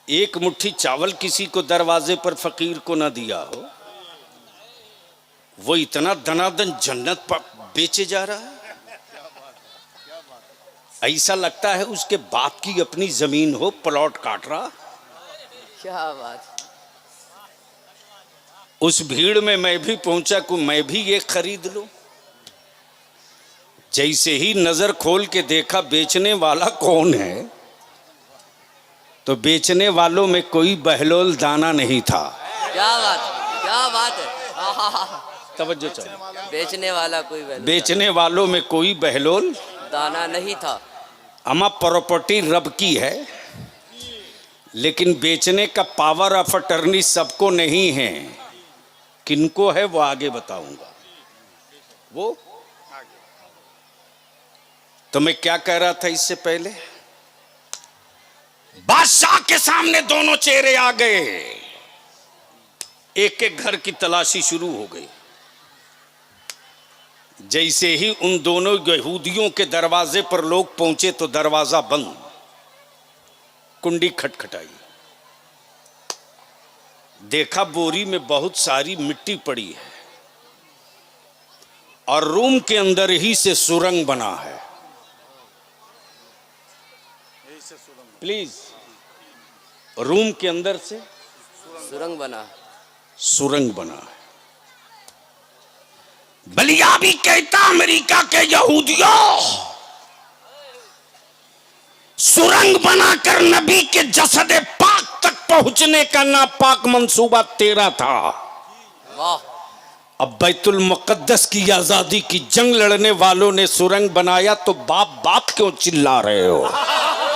एक मुट्ठी चावल किसी को दरवाजे पर फकीर को ना दिया हो, वो इतना दनादन जन्नत बेचे जा रहा है। ऐसा लगता है उसके बाप की अपनी जमीन हो, प्लॉट काट रहा। क्या बात। उस भीड़ में मैं भी पहुंचा कि मैं भी ये खरीद लूं। जैसे ही नजर खोल के देखा बेचने वाला कौन है, तो बेचने वालों में कोई बहलोल दाना नहीं था। क्या बात, क्या बात है। तवज्जो चाहिए। बेचने वाला कोई बेचने वालों में कोई बहलोल दाना नहीं था। अमा प्रॉपर्टी रब की है, लेकिन बेचने का पावर ऑफ अटर्नी सबको नहीं है। किनको है वो आगे बताऊंगा। वो तो मैं क्या कह रहा था इससे पहले, बादशाह के सामने दोनों चेहरे आ गए। एक एक घर की तलाशी शुरू हो गई। जैसे ही उन दोनों यहूदियों के दरवाजे पर लोग पहुंचे तो दरवाजा बंद, कुंडी खटखटाई, देखा बोरी में बहुत सारी मिट्टी पड़ी है और रूम के अंदर ही से सुरंग बना है। प्लीज, रूम के अंदर से सुरंग बना, सुरंग बना है। बलिया भी कहता अमेरिका के यहूदियों, सुरंग बनाकर नबी के जसद पाक तक पहुंचने का नापाक मंसूबा तेरा था। वाह। अब बैतुल मुकद्दस की आजादी की जंग लड़ने वालों ने सुरंग बनाया तो बाप बाप क्यों चिल्ला रहे हो?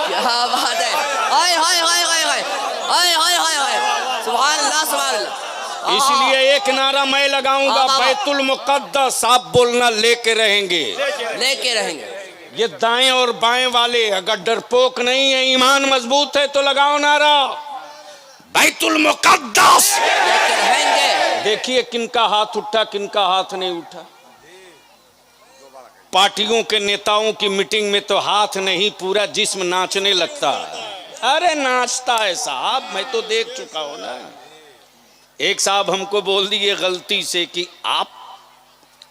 क्या बात है। हाय हाय हाय हाय हाय हाय हाय हाय हाय। सुभान अल्लाह, सुभान अल्लाह। इसलिए एक नारा मैं लगाऊंगा, बैतुल मुकद्दस। आप बोलना लेके रहेंगे, लेके रहेंगे। ये दाएं और बाएं वाले अगर डरपोक नहीं है, ईमान मजबूत है तो लगाओ नारा, बैतुल मुकद्दस। लेके रहेंगे। देखिए किनका हाथ उठा, किनका हाथ नहीं उठा। पार्टियों के नेताओं की मीटिंग में तो हाथ नहीं, पूरा जिस्म नाचने लगता है। अरे नाचता है साहब, मैं तो देख चुका हूं ना। एक साहब हमको बोल दिए गलती से कि आप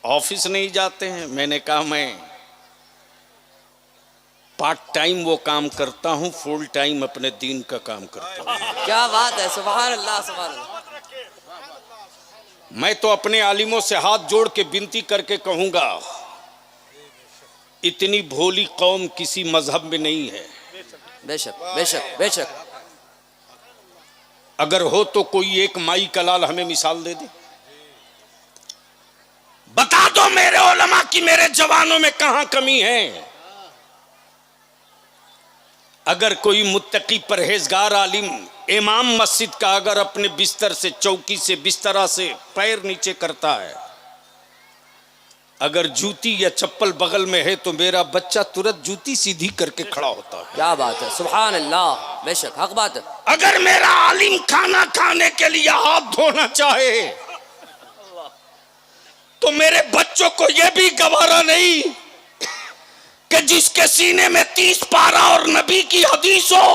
ऑफिस नहीं जाते हैं। मैंने कहा मैं पार्ट टाइम वो काम करता हूं, फुल टाइम अपने दीन का काम करता हूं। क्या बात है। सुभान अल्लाह, सुभान अल्लाह। मैं तो अपने आलिमों से हाथ जोड़ के विनती करके कहूंगा, इतनी भोली कौम किसी मजहब में नहीं है। बेशक बेशक बेशक। अगर हो तो कोई एक माई कलाल हमें मिसाल दे दे। बता दो मेरे उलमा की मेरे जवानों में कहां कमी है। अगर कोई मुत्तकी परहेजगार आलिम इमाम मस्जिद का अगर अपने बिस्तर से, चौकी से, बिस्तरा से पैर नीचे करता है अगर जूती या चप्पल बगल में है तो मेरा बच्चा तुरंत जूती सीधी करके खड़ा होता है। क्या बात है, सुभान अल्लाह, बेशक हक बात है। अगर मेरा आलिम खाना खाने के लिए हाथ धोना चाहे तो मेरे बच्चों को यह भी गवारा नहीं कि जिसके सीने में 30 पारा और नबी की हदीस हो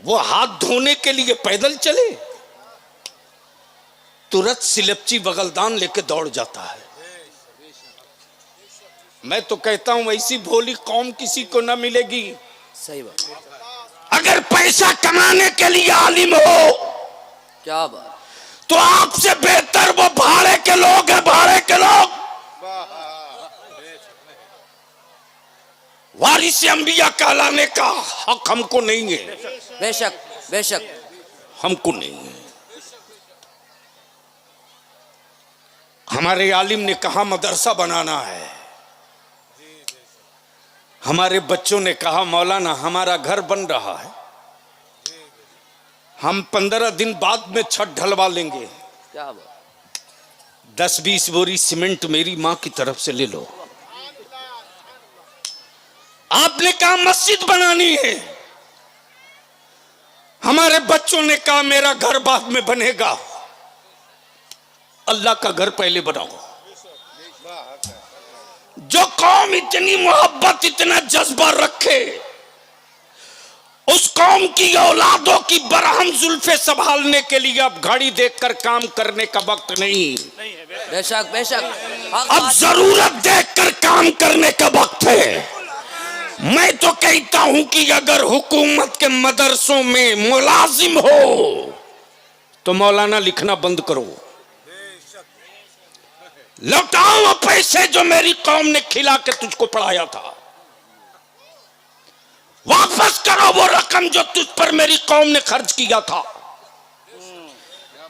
वो हाथ धोने के लिए पैदल चले, तुरंत सिलपची बगलदान लेके दौड़ जाता है। मैं तो कहता हूं ऐसी भोली कौम किसी को ना मिलेगी। सही बात, अगर पैसा कमाने के लिए आलिम हो क्या बात, तो आपसे बेहतर वो भाड़े के लोग हैं, भाड़े के लोग। वारिस अंबिया कहलाने का हक हमको नहीं है, बेशक बेशक हमको नहीं है। हमारे आलिम ने कहा मदरसा बनाना है, हमारे बच्चों ने कहा मौलाना हमारा घर बन रहा है, हम 15 दिन बाद में छत ढलवा लेंगे। क्या बात, 10-20 बोरी सीमेंट मेरी मां की तरफ से ले लो। आपने कहा मस्जिद बनानी है, हमारे बच्चों ने कहा मेरा घर बाद में बनेगा। अल्लाह का घर पहले बनाओ। जो कौम इतनी मोहब्बत इतना जज्बा रखे उस कौम की औलादों की बरहम जुल्फे संभालने के लिए अब घड़ी देखकर काम करने का वक्त नहीं, बेशक बेशक अब जरूरत देखकर काम करने का वक्त है। मैं तो कहता हूं कि अगर हुकूमत के मदरसों में मुलाजिम हो तो मौलाना लिखना बंद करो, लौटाओ वो पैसे जो मेरी कौम ने खिला के तुझको पढ़ाया था, वापस करो वो रकम जो तुझ पर मेरी कौम ने खर्च किया था,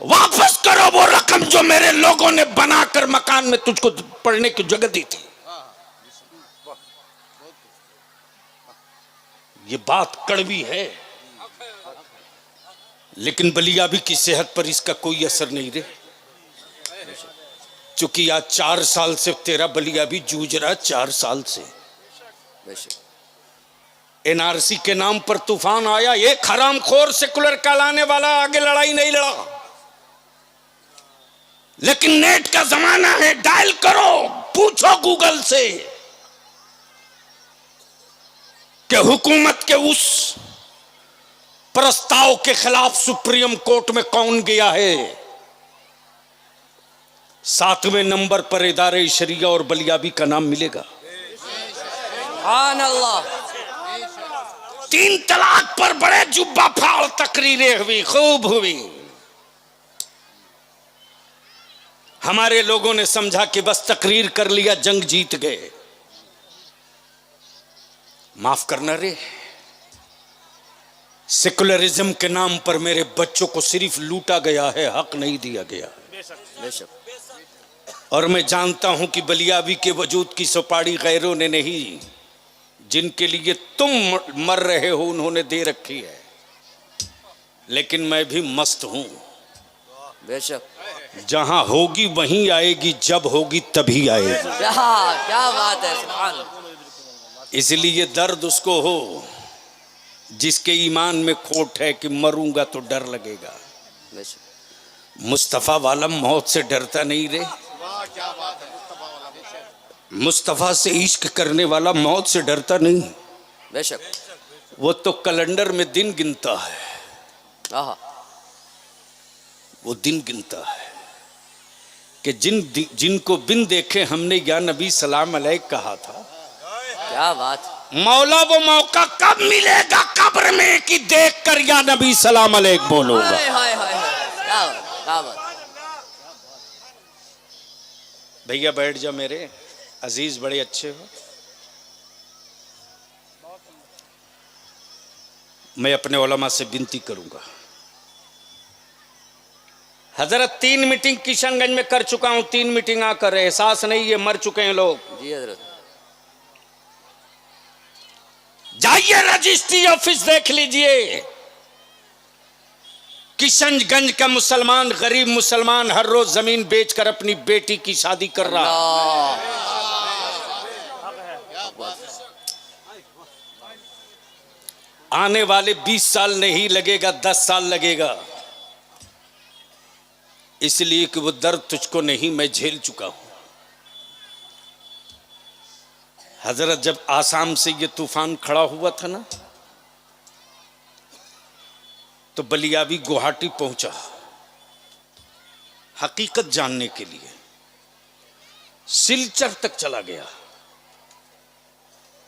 वापस करो वो रकम जो मेरे लोगों ने बनाकर मकान में तुझको पढ़ने की जगह दी थी। ये बात कड़वी है लेकिन बलियाबी की सेहत पर इसका कोई असर नहीं रहे, क्योंकि आज 4 साल से तेरा बलियाबी जूझ रहा है, 4 साल से। एनआरसी के नाम पर तूफान आया, एक हरामखोर सेकुलर कहलाने वाला आगे लड़ाई नहीं लड़ा, लेकिन नेट का जमाना है, डायल करो, पूछो गूगल से कि हुकूमत के उस प्रस्ताव के खिलाफ सुप्रीम कोर्ट में कौन गया है। 7वें नंबर पर इदारे शरिया और बलियाबी का नाम मिलेगा। सुभान अल्लाह, 3 तलाक पर बड़े जुब्बा फाड़ तकरीरें हुई, खूब हुई। हमारे लोगों ने समझा कि बस तकरीर कर लिया, जंग जीत गए। माफ करना रे, सेकुलरिज्म के नाम पर मेरे बच्चों को सिर्फ लूटा गया है, हक नहीं दिया गया। बेशक, और मैं जानता हूं कि बलियाबी के वजूद की सुपाड़ी गैरों ने नहीं, जिनके लिए तुम मर रहे हो उन्होंने दे रखी है, लेकिन मैं भी मस्त हूं। बेशक, जहां होगी वहीं आएगी, जब होगी तभी आएगी। क्या बात है, सुभान। इसलिए दर्द उसको हो जिसके ईमान में खोट है कि मरूंगा तो डर लगेगा। मुस्तफा वाला मौत से डरता नहीं रे, मुस्तफा से इश्क करने वाला मौत से डरता नहीं। बेशक, वो तो कैलेंडर में दिन गिनता है, वो दिन गिनता है कि जिनको बिन देखे हमने या नबी सलाम अलैक कहा था। क्या बात, मौला वो मौका कब मिलेगा कब्र में कि देख कर या नबी सलाम अलैक बोलूंगा। हाय हाय हाय, क्या बात। भैया बैठ जा मेरे अजीज, बड़े अच्छे हो। मैं अपने उलमा से विनती करूंगा, हजरत 3 मीटिंग किशनगंज में कर चुका हूं, 3 मीटिंग आकर एहसास नहीं है, मर चुके हैं लोग। जी हजरत, जाइए रजिस्ट्री ऑफिस देख लीजिए किशनगंज का मुसलमान, गरीब मुसलमान, हर रोज जमीन बेचकर अपनी बेटी की शादी कर रहा। आने वाले 20 साल नहीं लगेगा, 10 साल लगेगा, इसलिए कि वो दर्द तुझको नहीं, मैं झेल चुका हूं। हजरत, जब आसाम से ये तूफान खड़ा हुआ था ना, तो बलियावी गुवाहाटी पहुंचा हकीकत जानने के लिए। सिलचर तक चला गया।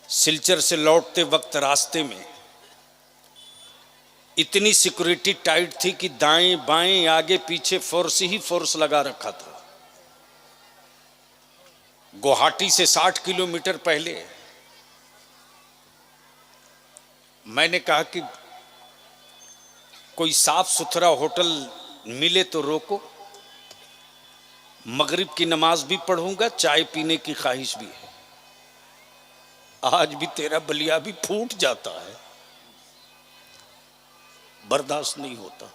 सिलचर से लौटते वक्त रास्ते में इतनी सिक्योरिटी टाइट थी कि दाएं बाएं आगे पीछे फोर्स ही फोर्स लगा रखा था। गुवाहाटी से 60 किलोमीटर पहले मैंने कहा कि कोई साफ सुथरा होटल मिले तो रोको, मगरिब की नमाज भी पढ़ूंगा, चाय पीने की ख्वाहिश भी है। आज भी तेरा बलिया भी फूट जाता है, बर्दाश्त नहीं होता।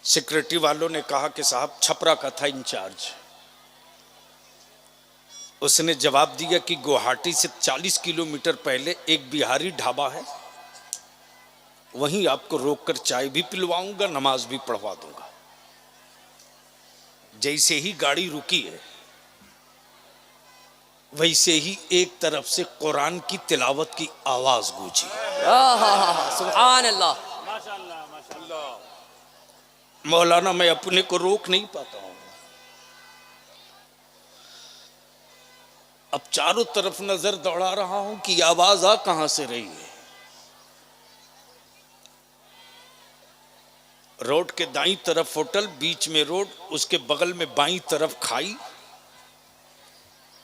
सिक्योरिटी वालों ने कहा कि साहब छपरा का था इंचार्ज। उसने जवाब दिया कि गुवाहाटी से 40 किलोमीटर पहले एक बिहारी ढाबा है, वहीं आपको रोककर चाय भी पिलवाऊंगा, नमाज भी पढ़वा दूंगा। जैसे ही गाड़ी रुकी है, वैसे ही एक तरफ से कुरान की तिलावत की आवाज गूंजी। सुभान अल्लाह। मौलाना, मैं अपने को रोक नहीं पाता हूं। अब चारों तरफ नजर दौड़ा रहा हूं कि आवाज आ कहां से रही है। रोड के दाईं तरफ होटल, बीच में रोड, उसके बगल में बाईं तरफ खाई,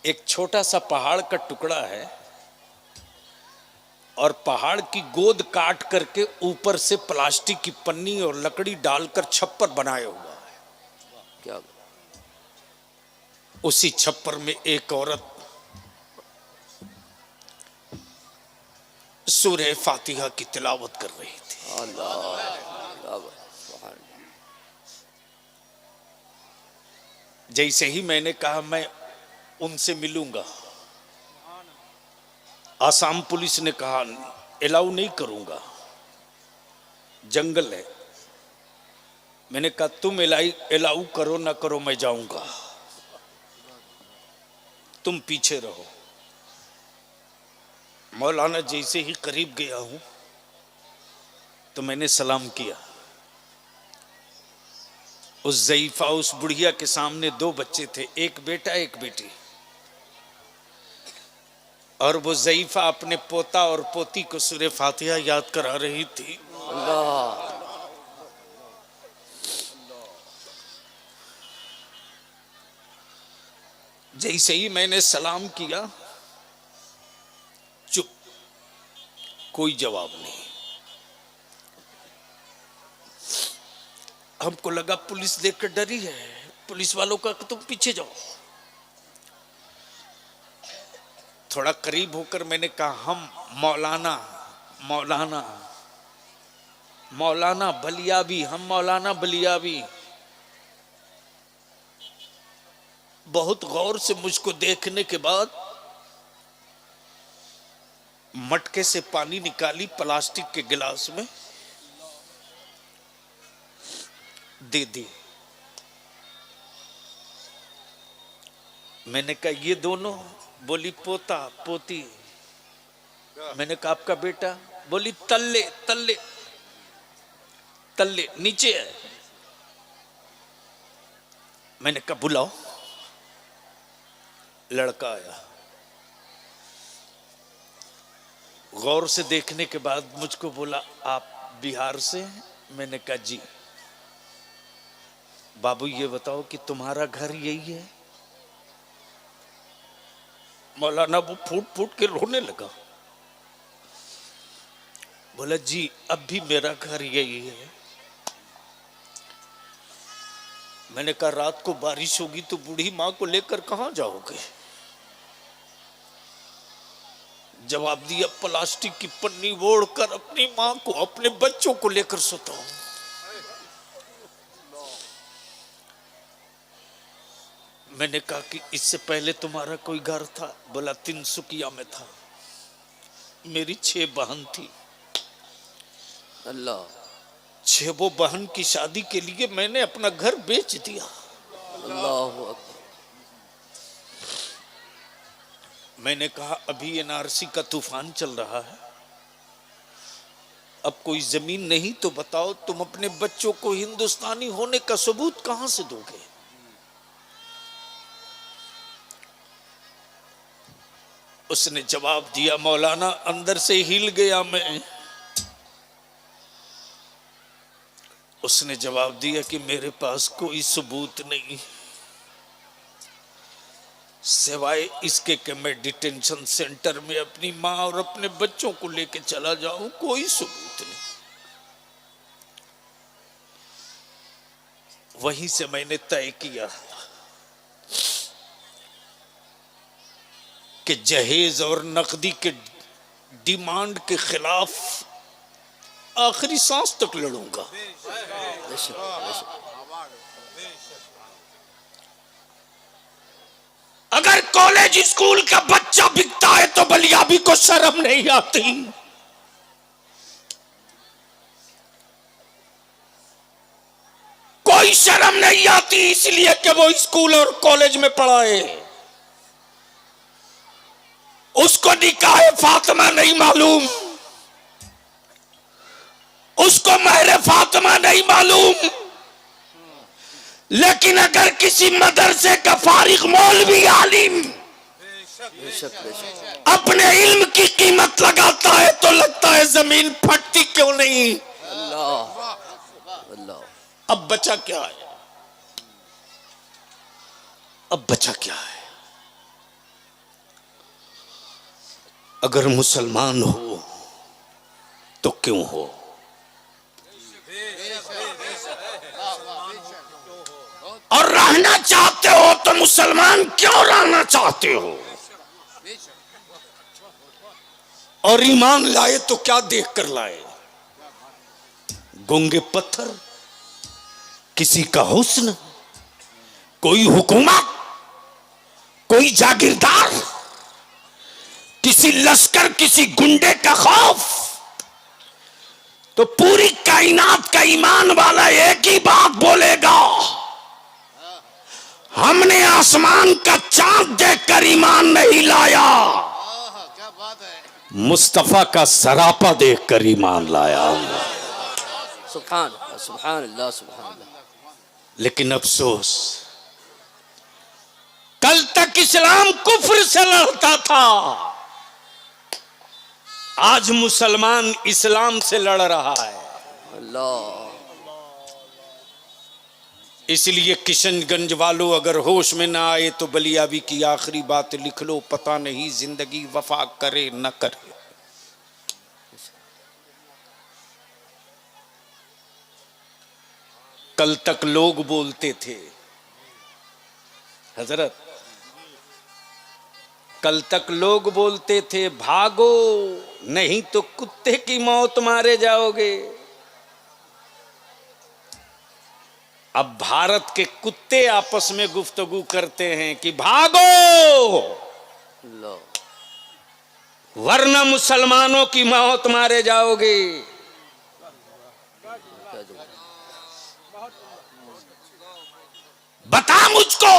एक छोटा सा पहाड़ का टुकड़ा है और पहाड़ की गोद काट करके ऊपर से प्लास्टिक की पन्नी और लकड़ी डालकर छप्पर बनाया हुआ है। क्या? उसी छप्पर में एक औरत सूरह फातिहा की तिलावत कर रही थी। अल्लाह। जैसे ही मैंने कहा मैं उनसे मिलूंगा, आसाम पुलिस ने कहा अलाउ नहीं करूंगा, जंगल है। मैंने कहा तुम अलाउ करो ना करो, मैं जाऊंगा, तुम पीछे रहो। मौलाना, जैसे ही करीब गया हूं तो मैंने सलाम किया। उस ज़ईफा, उस बुढ़िया के सामने 2 बच्चे थे, एक बेटा एक बेटी, और वो ज़ईफा अपने पोता और पोती को सूरह फातिहा याद करा रही थी। अल्लाह। जैसे ही मैंने सलाम किया, चुप, कोई जवाब नहीं। हमको लगा पुलिस देखकर डरी है। पुलिस वालों का तुम पीछे जाओ। थोड़ा करीब होकर मैंने कहा हम मौलाना मौलाना मौलाना बलियावी, हम मौलाना बलियावी। बहुत गौर से मुझको देखने के बाद मटके से पानी निकाली, प्लास्टिक के गिलास में दे दी। मैंने कहा ये दोनों? बोली पोता पोती। मैंने कहा आपका बेटा? बोली तल्ले तल्ले तल्ले नीचे है। मैंने कहा बुलाओ। लड़का आया। गौर से देखने के बाद मुझको बोला आप बिहार से हैं? मैंने कहा जी। बाबू ये बताओ कि तुम्हारा घर यही है? मौलाना वो फूट फूट के रोने लगा। बोला जी अब भी मेरा घर यही है। मैंने कहा रात को बारिश होगी तो बूढ़ी मां को लेकर कहां जाओगे? जवाब दिया, प्लास्टिक की पन्नी ओढ़कर अपनी मां को, अपने बच्चों को लेकर सोता हूं। मैंने कहा कि इससे पहले तुम्हारा कोई घर था? बोला तिनसुकिया में था। मेरी 6 बहन थी। अल्लाह 6 बहन की शादी के लिए मैंने अपना घर बेच दिया। अल्लाह अकबर। मैंने कहा अभी एनआरसी का तूफान चल रहा है, अब कोई जमीन नहीं तो बताओ तुम अपने बच्चों को हिंदुस्तानी होने का सबूत कहां से दोगे? उसने जवाब दिया, मौलाना अंदर से हिल गया मैं। उसने जवाब दिया कि मेरे पास कोई सबूत नहीं, सिवाय इसके कि मैं डिटेंशन सेंटर में अपनी मां और अपने बच्चों को लेकर चला जाऊं, कोई सबूत नहीं। वहीं से मैंने तय किया कि जहेज और नकदी के डिमांड के खिलाफ आखिरी सांस तक लड़ूंगा। अगर कॉलेज स्कूल का बच्चा बिकता है तो बलियाबी को शर्म नहीं आती। कोई शर्म नहीं आती इसलिए कि वो स्कूल और कॉलेज में पढ़ा है। उसको निकाह फातिमा नहीं मालूम, उसको महर फातिमा नहीं मालूम, लेकिन अगर किसी मदरसे का फारिग मौलवी आलिम अपने इल्म की कीमत लगाता है तो लगता है जमीन फटती क्यों नहीं। अल्लाह अल्लाह। अब बचा क्या है? अब बचा क्या है? अगर मुसलमान हो तो क्यों हो? और रहना चाहते हो तो मुसलमान क्यों रहना चाहते हो? और ईमान लाए तो क्या देख कर लाए? गूंगे पत्थर, किसी का हुस्न, कोई हुकूमत, कोई जागीरदार, किसी लश्कर, किसी गुंडे का खौफ। तो पूरी कायनात का ईमान वाला एक ही बात बोलेगा, हमने आसमान का चांद देखकर ईमान नहीं लाया, क्या बात है। मुस्तफा का सरापा देखकर ईमान लाया। सुभान सुभान अल्लाह सुभान अल्लाह। लेकिन अफसोस, कल तक इस्लाम कुफ्र से लड़ता था, आज मुसलमान इस्लाम से लड़ रहा है। अल्लाह। इसलिए किशनगंज वालों अगर होश में ना आए तो बलियाबी की आखिरी बात लिख लो, पता नहीं जिंदगी वफा करे न करे। कल तक लोग बोलते थे, हजरत कल तक लोग बोलते थे भागो नहीं तो कुत्ते की मौत मारे जाओगे। अब भारत के कुत्ते आपस में गुफ्तगू करते हैं कि भागो वरना मुसलमानों की मौत मारे जाओगे। बता मुझको,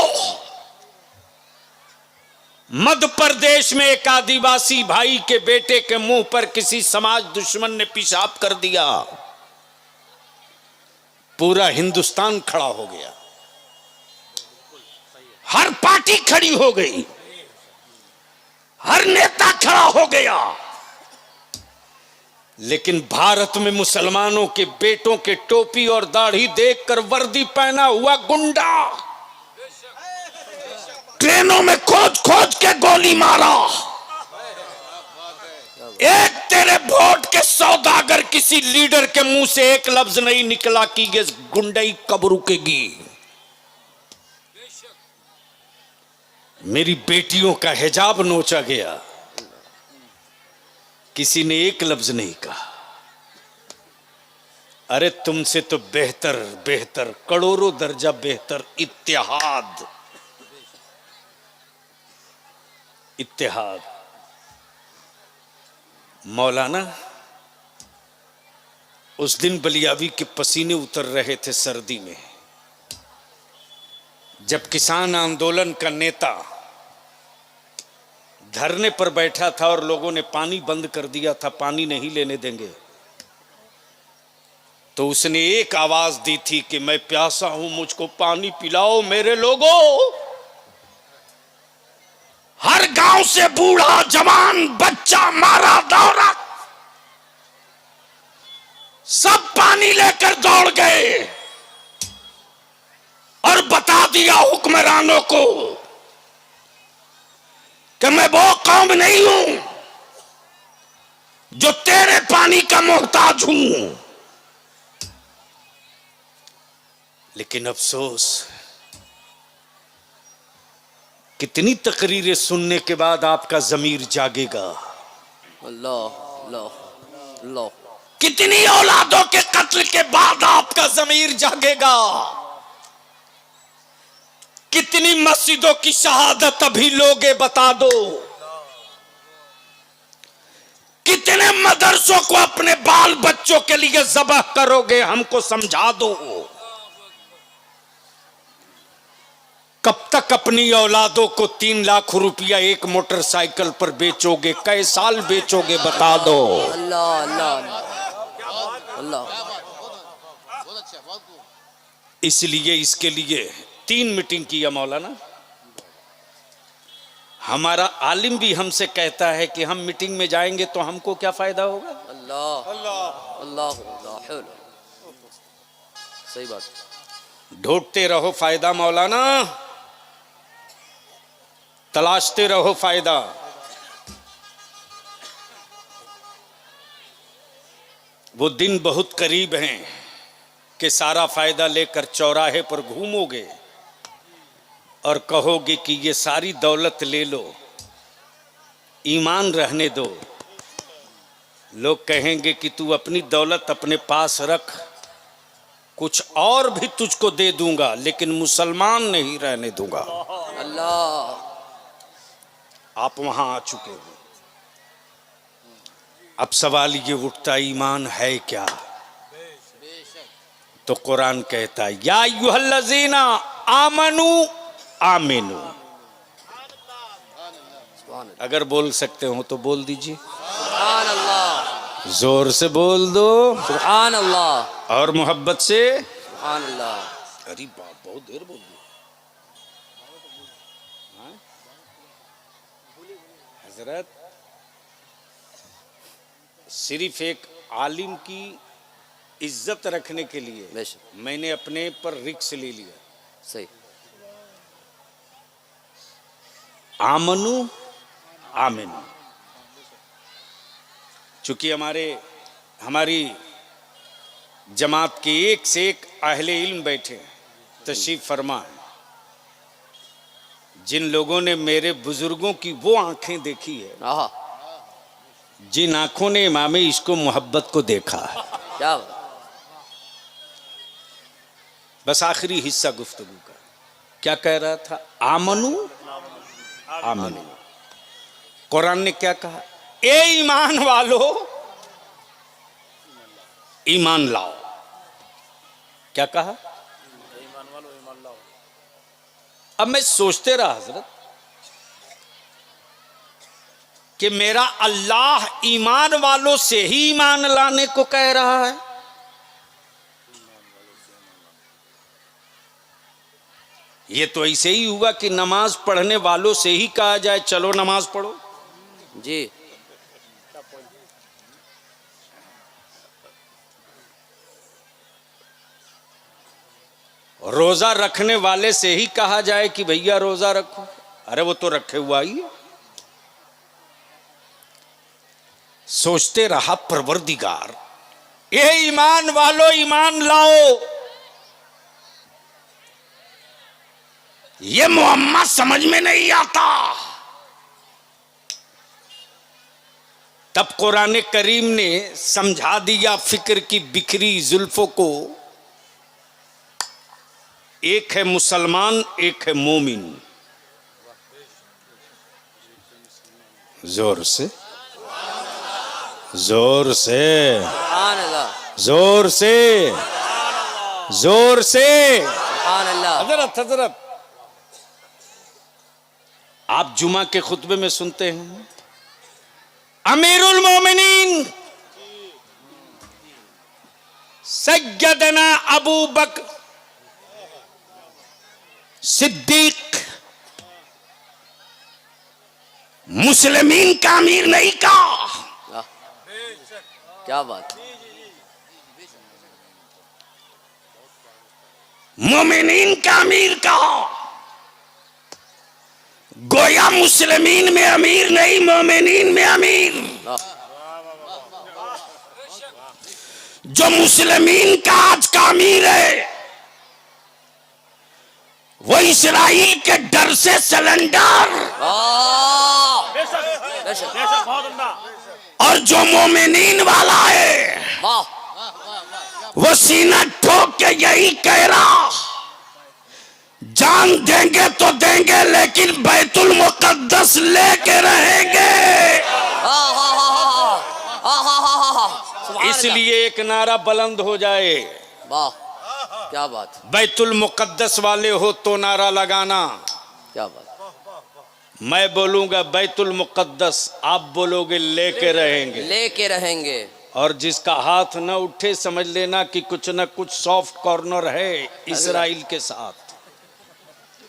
मध्य प्रदेश में एक आदिवासी भाई के बेटे के मुंह पर किसी समाज दुश्मन ने पेशाब कर दिया, पूरा हिंदुस्तान खड़ा हो गया, हर पार्टी खड़ी हो गई, हर नेता खड़ा हो गया। लेकिन भारत में मुसलमानों के बेटों के टोपी और दाढ़ी देखकर वर्दी पहना हुआ गुंडा ट्रेनों में खोज खोज के गोली मारा। एक तेरे वोट के सौदागर किसी लीडर के मुंह से एक लफ्ज नहीं निकला कि ये गुंडई कब रुकेगी। मेरी बेटियों का हिजाब नोचा गया, किसी ने एक लफ्ज नहीं कहा। अरे तुमसे तो बेहतर बेहतर करोड़ों दर्जा बेहतर इत्तेहाद, इत्तेहाद। मौलाना उस दिन बलियावी के पसीने उतर रहे थे सर्दी में, जब किसान आंदोलन का नेता धरने पर बैठा था और लोगों ने पानी बंद कर दिया था, पानी नहीं लेने देंगे, तो उसने एक आवाज दी थी कि मैं प्यासा हूं, मुझको पानी पिलाओ मेरे लोगों। हर गांव से बूढ़ा जवान बच्चा मारा दौड़ा, सब पानी लेकर दौड़ गए और बता दिया हुक्मरानों को कि मैं वो कौम नहीं हूं जो तेरे पानी का मोहताज हूं। लेकिन अफसोस, कितनी तकरीरें सुनने के बाद आपका जमीर जागेगा। अल्लाह अल्लाह अल्लाह। कितनी औलादों के कत्ल के बाद आपका जमीर जागेगा। कितनी मस्जिदों की शहादत अभी लोगे बता दो। कितने मदरसों को अपने बाल बच्चों के लिए ज़बह करोगे, हमको समझा दो। कब तक अपनी औलादों को 3 लाख रुपया एक मोटरसाइकिल पर बेचोगे, कई साल बेचोगे बता दो। अल्लाह अल्लाह अल्लाह। बहुत अच्छा, बहुत खूब। इसलिए इसके लिए 3 मीटिंग किया मौलाना। हमारा आलिम भी हमसे कहता है कि हम मीटिंग में जाएंगे तो हमको क्या फायदा होगा। अल्लाह अल्लाह अल्लाह। सही बात। ढूंढते रहो फायदा मौलाना, तलाशते रहो फायदा। वो दिन बहुत करीब हैं कि सारा फायदा लेकर चौराहे पर घूमोगे और कहोगे कि ये सारी दौलत ले लो, ईमान रहने दो। लोग कहेंगे कि तू अपनी दौलत अपने पास रख, कुछ और भी तुझको दे दूंगा लेकिन मुसलमान नहीं रहने दूंगा। अल्लाह। आप वहां आ चुके हो। अब सवाल ये उठता, ईमान है क्या? तो कुरान कहता है या अय्युहल्लज़ीना आमनू आमिनू। अगर बोल सकते हो तो बोल दीजिए। सुभान अल्लाह। जोर से बोल दो। सुभान अल्लाह। और मोहब्बत से। सुभान अल्लाह। अरे बाप, बहुत देर बोल दी। हजरत, सिर्फ एक आलिम की इज्जत रखने के लिए मैंने अपने पर रिक्स ले लिया। सही। आमनु आमिनु। चूंकि हमारी जमात के एक से एक अहले इल्म बैठे, तशरीफ फरमा है, जिन लोगों ने मेरे बुजुर्गों की वो आंखें देखी है, आहा, जिन आंखों ने इमाम इश्क मोहब्बत को देखा है। क्या बस आखिरी हिस्सा गुफ्तगू का क्या कह रहा था? आमनु आमनु। कुरान ने क्या कहा? ए ईमान वालो ईमान लाओ। क्या कहा? ईमान वालो ईमान लाओ। अब मैं सोचते रहा हजरत कि मेरा अल्लाह ईमान वालों से ही ईमान लाने को कह रहा है। ये तो ऐसे ही हुआ कि नमाज पढ़ने वालों से ही कहा जाए चलो नमाज पढ़ो। जी। रोजा रखने वाले से ही कहा जाए कि भैया रोजा रखो। अरे वो तो रखे हुआ ही है। सोचते रहा परवरदिगार, ये ईमान वालों ईमान लाओ। ये मोहम्मद समझ में नहीं आता। तब कुरान करीम ने समझा दिया फिक्र की बिखरी जुल्फों को, एक है मुसलमान एक है मोमिन। जोर से जोर से सुभान अल्लाह, जोर से जोर से। सुभान अल्लाह। हजरत हजरत आप जुमा के खुतबे में सुनते हैं अमीरुल मोमिनीन सैयदना अबू बकर सिद्दीक मुस्लिमीन का अमीर नहीं कहा, वाह, क्या बात। मोमिनीन का अमीर कहा। गोया मुस्लिमीन में अमीर नहीं, मोमिनीन में अमीर। जो मुस्लिमीन का आज का अमीर है वो इसराइल के डर से सिलेंडर, और जो मोमिनीन वाला है वाह, वो सीना ठोक के यही कह रहा, जान देंगे तो देंगे लेकिन बैतुल मुकद्दस लेके रहेंगे। इसलिए एक नारा बुलंद हो जाए, वाह, क्या बात, बैतुल मुकद्दस वाले हो तो नारा लगाना। क्या बात। मैं बोलूंगा बैतुल मुकद्दस, आप बोलोगे लेके रहेंगे। लेके रहेंगे। और जिसका हाथ न उठे समझ लेना कि कुछ न कुछ सॉफ्ट कॉर्नर है इसराइल के साथ।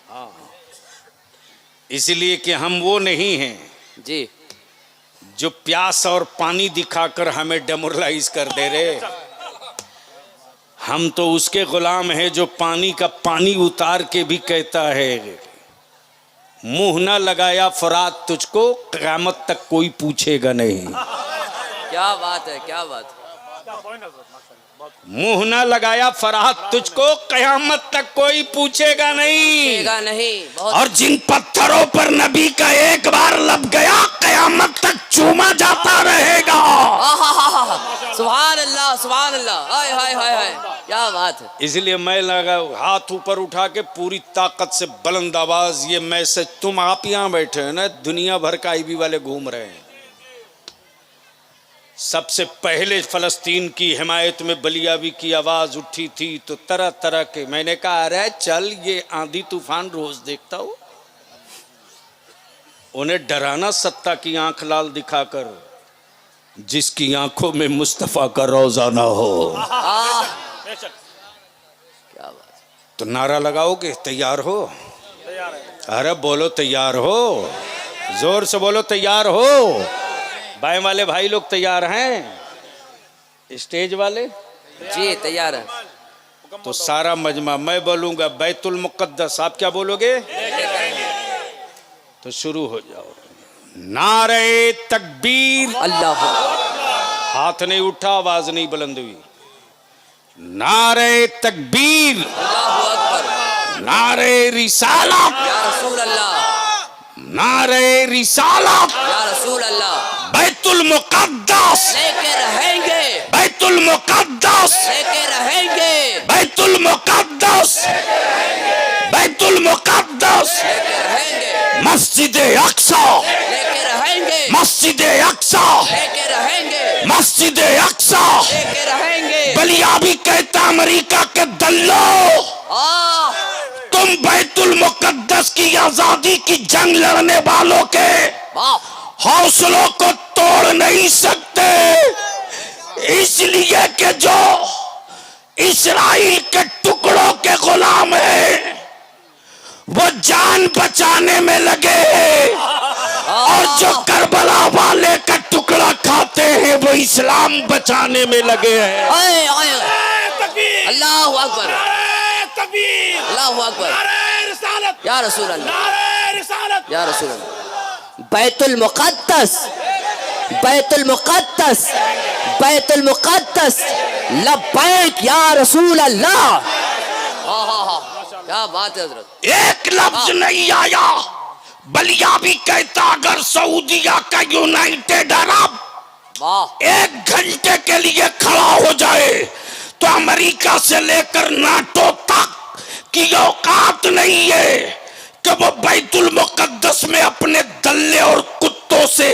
हाँ, इसलिए कि हम वो नहीं हैं जी जो प्यास और पानी दिखाकर हमें डेमोरलाइज कर दे रहे। हम तो उसके गुलाम हैं जो पानी का पानी उतार के भी कहता है मुंह न लगाया फरात तुझको, क़यामत तक कोई पूछेगा नहीं। क्या बात है, क्या बात। मुंह न लगाया फरात तुझको, क़यामत तक कोई पूछेगा नहीं। नहीं बहुत। और जिन पत्थरों पर नबी का एक बार लब गया क़यामत तक चूमा जाता रहेगा। सुभान अल्लाह, सुभान अल्लाह। हाय हाय हाय हाय, क्या बात है। इसलिए मैं लगा हाथ ऊपर उठा के पूरी ताकत से बुलंद आवाज ये मैसेज, तुम आप यहाँ बैठे हैं ना, दुनिया भर का आईबी वाले घूम रहे हैं। सबसे पहले फलस्तीन की हिमायत में बलियावी की आवाज उठी थी तो तरह तरह के, मैंने कहा अरे चल ये आंधी तूफान रोज देखता हो। उन्हें डराना सत्ता की आंख लाल दिखाकर जिसकी आंखों में मुस्तफा का रोजा ना हो। क्या बात। तो नारा लगाओगे, तैयार हो? अरे बोलो तैयार हो, जोर से बोलो तैयार हो। बाएं वाले भाई लोग तैयार हैं? स्टेज वाले जी तैयार है। तो सारा मजमा मैं बोलूंगा बैतुल मुकद्दस, आप क्या बोलोगे? तो शुरू हो जाओ। नारे तकबीर, अल्लाह, हाथ नहीं उठा, आवाज नहीं बुलंद हुई। नारे तकबीर, अल्लाहु अकबर, नारे रिसालत, या रसूल अल्लाह, नारे रिसालत, या रसूल अल्लाह। बैतुल मुकद्दस लेके रहेंगे, बैतुल मुकद्दस, लेके रहेंगे, बैतुल मुकद्दस, बैतुल मुकद्दस, लेके रहेंगे, मस्जिद अक्सा, लेके रहेंगे, मस्जिद अक्सा, लेके रहेंगे, मस्जिद अक्सा। लेके रहेंगे। बलिया भी कहता अमेरिका के दल्लो, तुम बैतुल मुकद्दस की आजादी की जंग लड़ने वालों के हौसलों को तोड़ नहीं सकते, इसलिए कि जो इस्राइल के टुकड़ों के गुलाम हैं वो जान बचाने में लगे हैं, और जो करबला वाले का टुकड़ा खाते हैं वो इस्लाम बचाने में लगे हैं। अल्लाहु अकबर, अल्लाहु अकबर, या रसूल अल्लाह, या रसूल अल्लाह। बैतुल मुकद्दस, बैतुल मुकद्दस, बैतुल मुकद्दस, लब्बैक या रसूल अल्लाह। क्या बात है हजरत। एक लफ्ज नहीं आया। बलिया भी कहता अगर सऊदिया का यूनाइटेड अरब वाह 1 घंटे के लिए खड़ा हो जाए तो अमेरिका से लेकर नाटो तक की औकात नहीं है कि वो बैतुल मुकद्दस में अपने दल्ले और कुत्तों से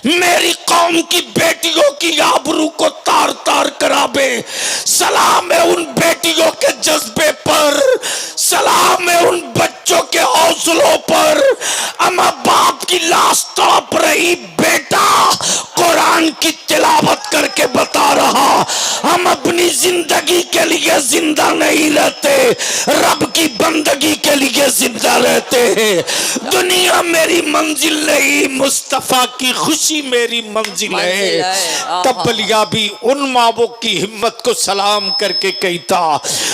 मेरी कौम की बेटियों की आबरू को तार तार करावे। सलाम है उन बेटियों के जज्बे पर, सलाम है उन बच्चों के हौसलों पर। अम्मा बाप की लाश तड़प रही, बेटा कुरान की तिलावत करके बता रहा हम अपनी जिंदगी के लिए जिंदा नहीं रहते, रब की बंदगी के लिए जिंदा रहते हैं। दुनिया मेरी मंजिल नहीं, मुस्तफा की खुशी मेरी मंजिल है। तबलिया भी उन माओ की हिम्मत को सलाम करके कहता,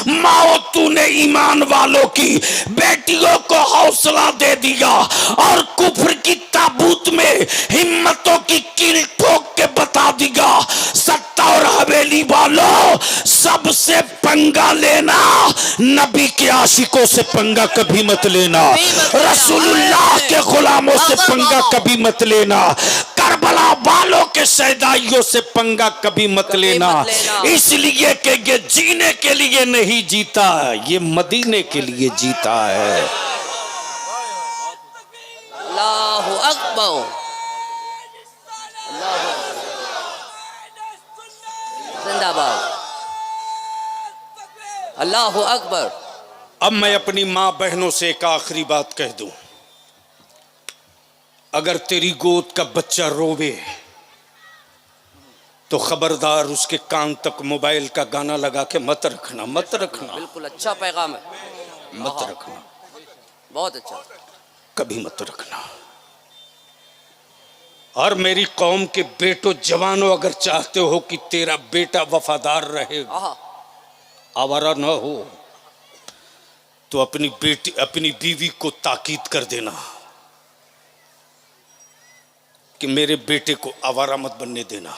माओ तूने ईमान वालों की बेटियों को हौसला दे दिया और कुफ्र की ताबूत में हिम्मतों की कील ठोक के बता दिया, सत्ता और हवेली वालों सबसे पंगा लेना, नबी के आशिकों से पंगा कभी मत लेना, रसूलुल्लाह के गुलामों से पंगा कभी मत लेना, करबला वालों के शहदाइयों से पंगा कभी मत लेना। इसलिए कि ये जीने के लिए नहीं जीता, ये मदीने के लिए जीता है। अल्लाहु अकबर, जिंदाबाद, अल्लाहु अकबर। अब मैं अपनी माँ बहनों से एक आखिरी बात कह दूं, अगर तेरी गोद का बच्चा रोवे तो खबरदार उसके कान तक मोबाइल का गाना लगा के मत रखना, मत रखना। बिल्कुल अच्छा पैगाम है, मत रखना, बहुत अच्छा, कभी मत रखना। और मेरी कौम के बेटों जवानों, अगर चाहते हो कि तेरा बेटा वफादार रहे, आवारा न हो, तो अपनी बेटी अपनी बीवी को ताकीद कर देना कि मेरे बेटे को आवारा मत बनने देना।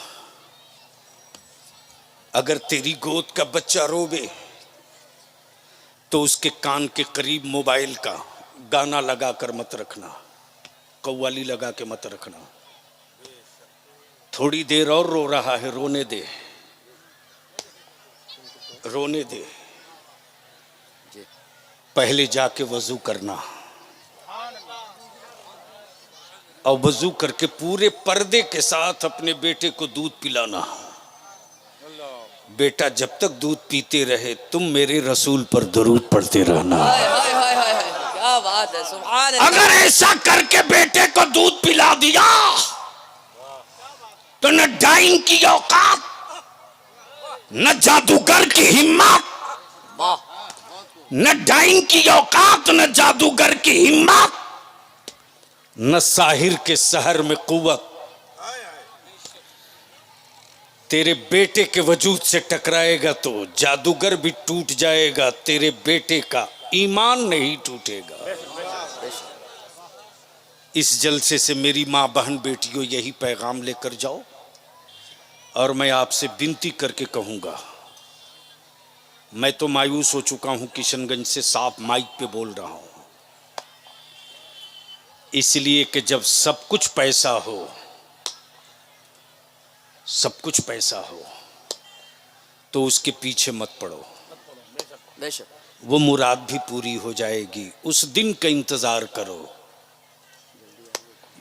अगर तेरी गोद का बच्चा रोवे तो उसके कान के करीब मोबाइल का गाना लगा कर मत रखना, कव्वाली लगा के मत रखना। थोड़ी देर और रो रहा है, रोने दे, रोने दे। पहले जाके वजू करना और वजू करके पूरे पर्दे के साथ अपने बेटे को दूध पिलाना। बेटा जब तक दूध पीते रहे तुम मेरे रसूल पर दरूद पढ़ते रहना। क्या बात है, सुभान अल्लाह। अगर ऐसा करके बेटे को दूध पिला दिया तो न डाइन की औकात, न जादूगर की हिम्मत, न डाइन की औकात, न जादूगर की हिम्मत, न साहिर के सहर में कुव्वत तेरे बेटे के वजूद से टकराएगा तो जादूगर भी टूट जाएगा, तेरे बेटे का ईमान नहीं टूटेगा। इस जलसे से मेरी माँ बहन बेटियों यही पैगाम लेकर जाओ। और मैं आपसे विनती करके कहूँगा, मैं तो मायूस हो चुका हूँ, किशनगंज से साफ माइक पे बोल रहा हूँ, इसलिए कि जब सब कुछ पैसा हो, सब कुछ पैसा हो तो उसके पीछे मत पड़ो, वो मुराद भी पूरी हो जाएगी। उस दिन का इंतजार करो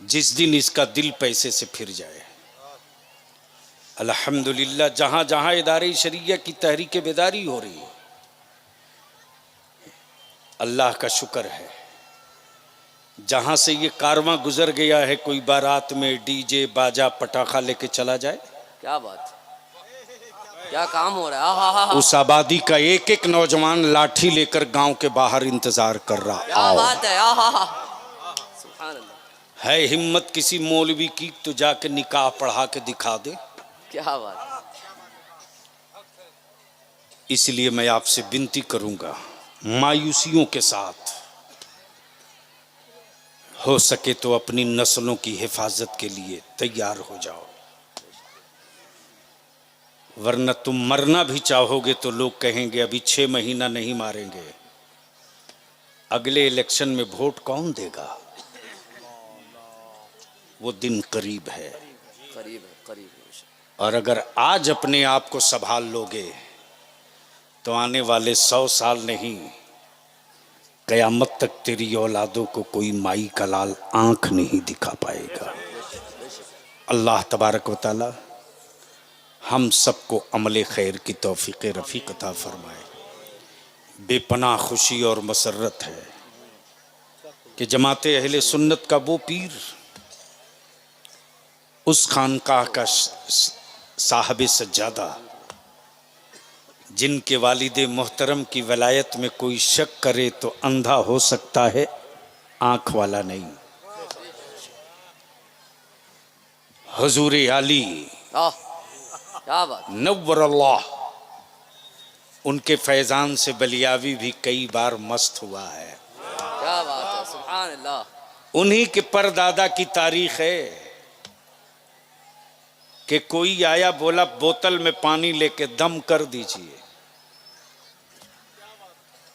जिस दिन इसका दिल पैसे से फिर जाए। अल्हम्दुलिल्लाह जहां जहां इदारे शरीयत की तहरीक बेदारी हो रही है, अल्लाह का शुक्र है। जहां से ये कारवां गुजर गया है, कोई बारात में डीजे बाजा पटाखा लेके चला जाए, क्या बात, क्या काम हो रहा है। उस आबादी का एक एक नौजवान लाठी लेकर गांव के बाहर इंतजार कर रहा। क्या बात है, सुभान अल्लाह। है हिम्मत किसी मौलवी की तो जाके निकाह पढ़ा के दिखा दे। क्या बात। इसलिए मैं आपसे विनती करूंगा, मायूसियों के साथ हो सके तो अपनी नस्लों की हिफाजत के लिए तैयार हो जाओ, वरना तुम मरना भी चाहोगे तो लोग कहेंगे अभी 6 महीना नहीं मारेंगे, अगले इलेक्शन में वोट कौन देगा। वो दिन करीब है, करीब है, करीब है। और अगर आज अपने आप को संभाल लोगे तो आने वाले 100 साल नहीं, कयामत तक तेरी औलादों को कोई माई का लाल आंख नहीं दिखा पाएगा। अल्लाह तबारक व तआला हम सबको अमले खैर की तौफीक रफ़ीक अता फरमाए। बेपनाह खुशी और मसरत है कि जमाते अहले सुन्नत का वो पीर, उस खानकाह का साहब सज्जादा, जिनके वालिद मोहतरम की वलायत में कोई शक करे तो अंधा हो सकता है, आंख वाला नहीं। हुजूर आली क्या बात, नव्वर अल्लाह, उनके फैजान से बलियावी भी कई बार मस्त हुआ है। क्या बात है, सुभान अल्लाह। उन्हीं के परदादा की तारीख है कि कोई आया बोला बोतल में पानी लेके दम कर दीजिए,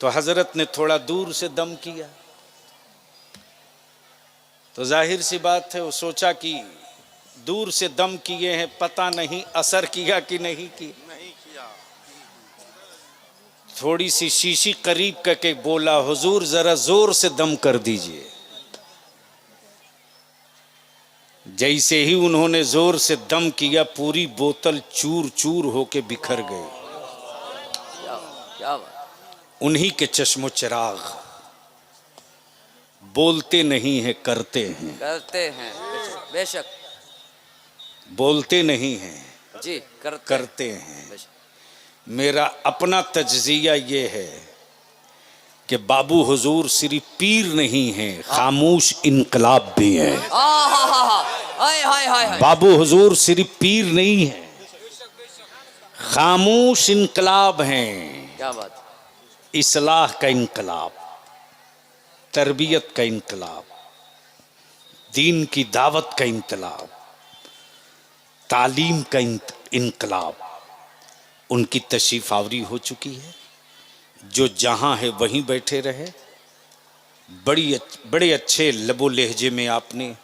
तो हजरत ने थोड़ा दूर से दम किया। तो जाहिर सी बात है, वो सोचा कि दूर से दम किए हैं, पता नहीं असर किया कि नहीं किया। थोड़ी सी शीशी करीब करके बोला, हुजूर जरा जोर से दम कर दीजिए। जैसे ही उन्होंने जोर से दम किया, पूरी बोतल चूर चूर होके बिखर गई। क्या बात, उन्हीं के चश्मो चिराग बोलते नहीं हैं, करते हैं। करते हैं, बेशक बोलते नहीं हैं जी, करते हैं। मेरा अपना तज्जिया ये है कि बाबू हुजूर सिर्फ पीर नहीं हैं, खामोश इनकलाब भी हैं। हाय हाय हाय, बाबू हुजूर सिर्फ पीर नहीं हैं, खामोश इनकलाब हैं। क्या बात, इस्लाह का इनकलाब, तरबियत का इनकलाब, दीन की दावत का इनकलाब, तालीम का इनकलाब। उनकी तशरीफ आवरी हो चुकी है। जो जहां है वहीं बैठे रहे। बड़े अच्छे लबो लहजे में आपने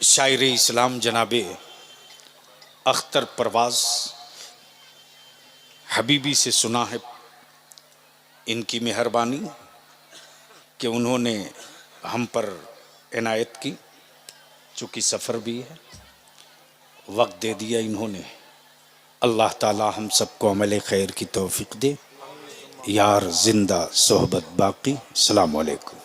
शायर इस्लाम जनाबे अख्तर परवाज हबीबी से सुना है इनकी मेहरबानी कि उन्होंने हम पर इनायत की, चूँकि सफ़र भी है, वक्त दे दिया इन्होंने। अल्लाह ताला हम सबको अमल खैर की तौफीक दे। यार जिंदा सोहबत बाकी। अस्सलाम वालेकुम।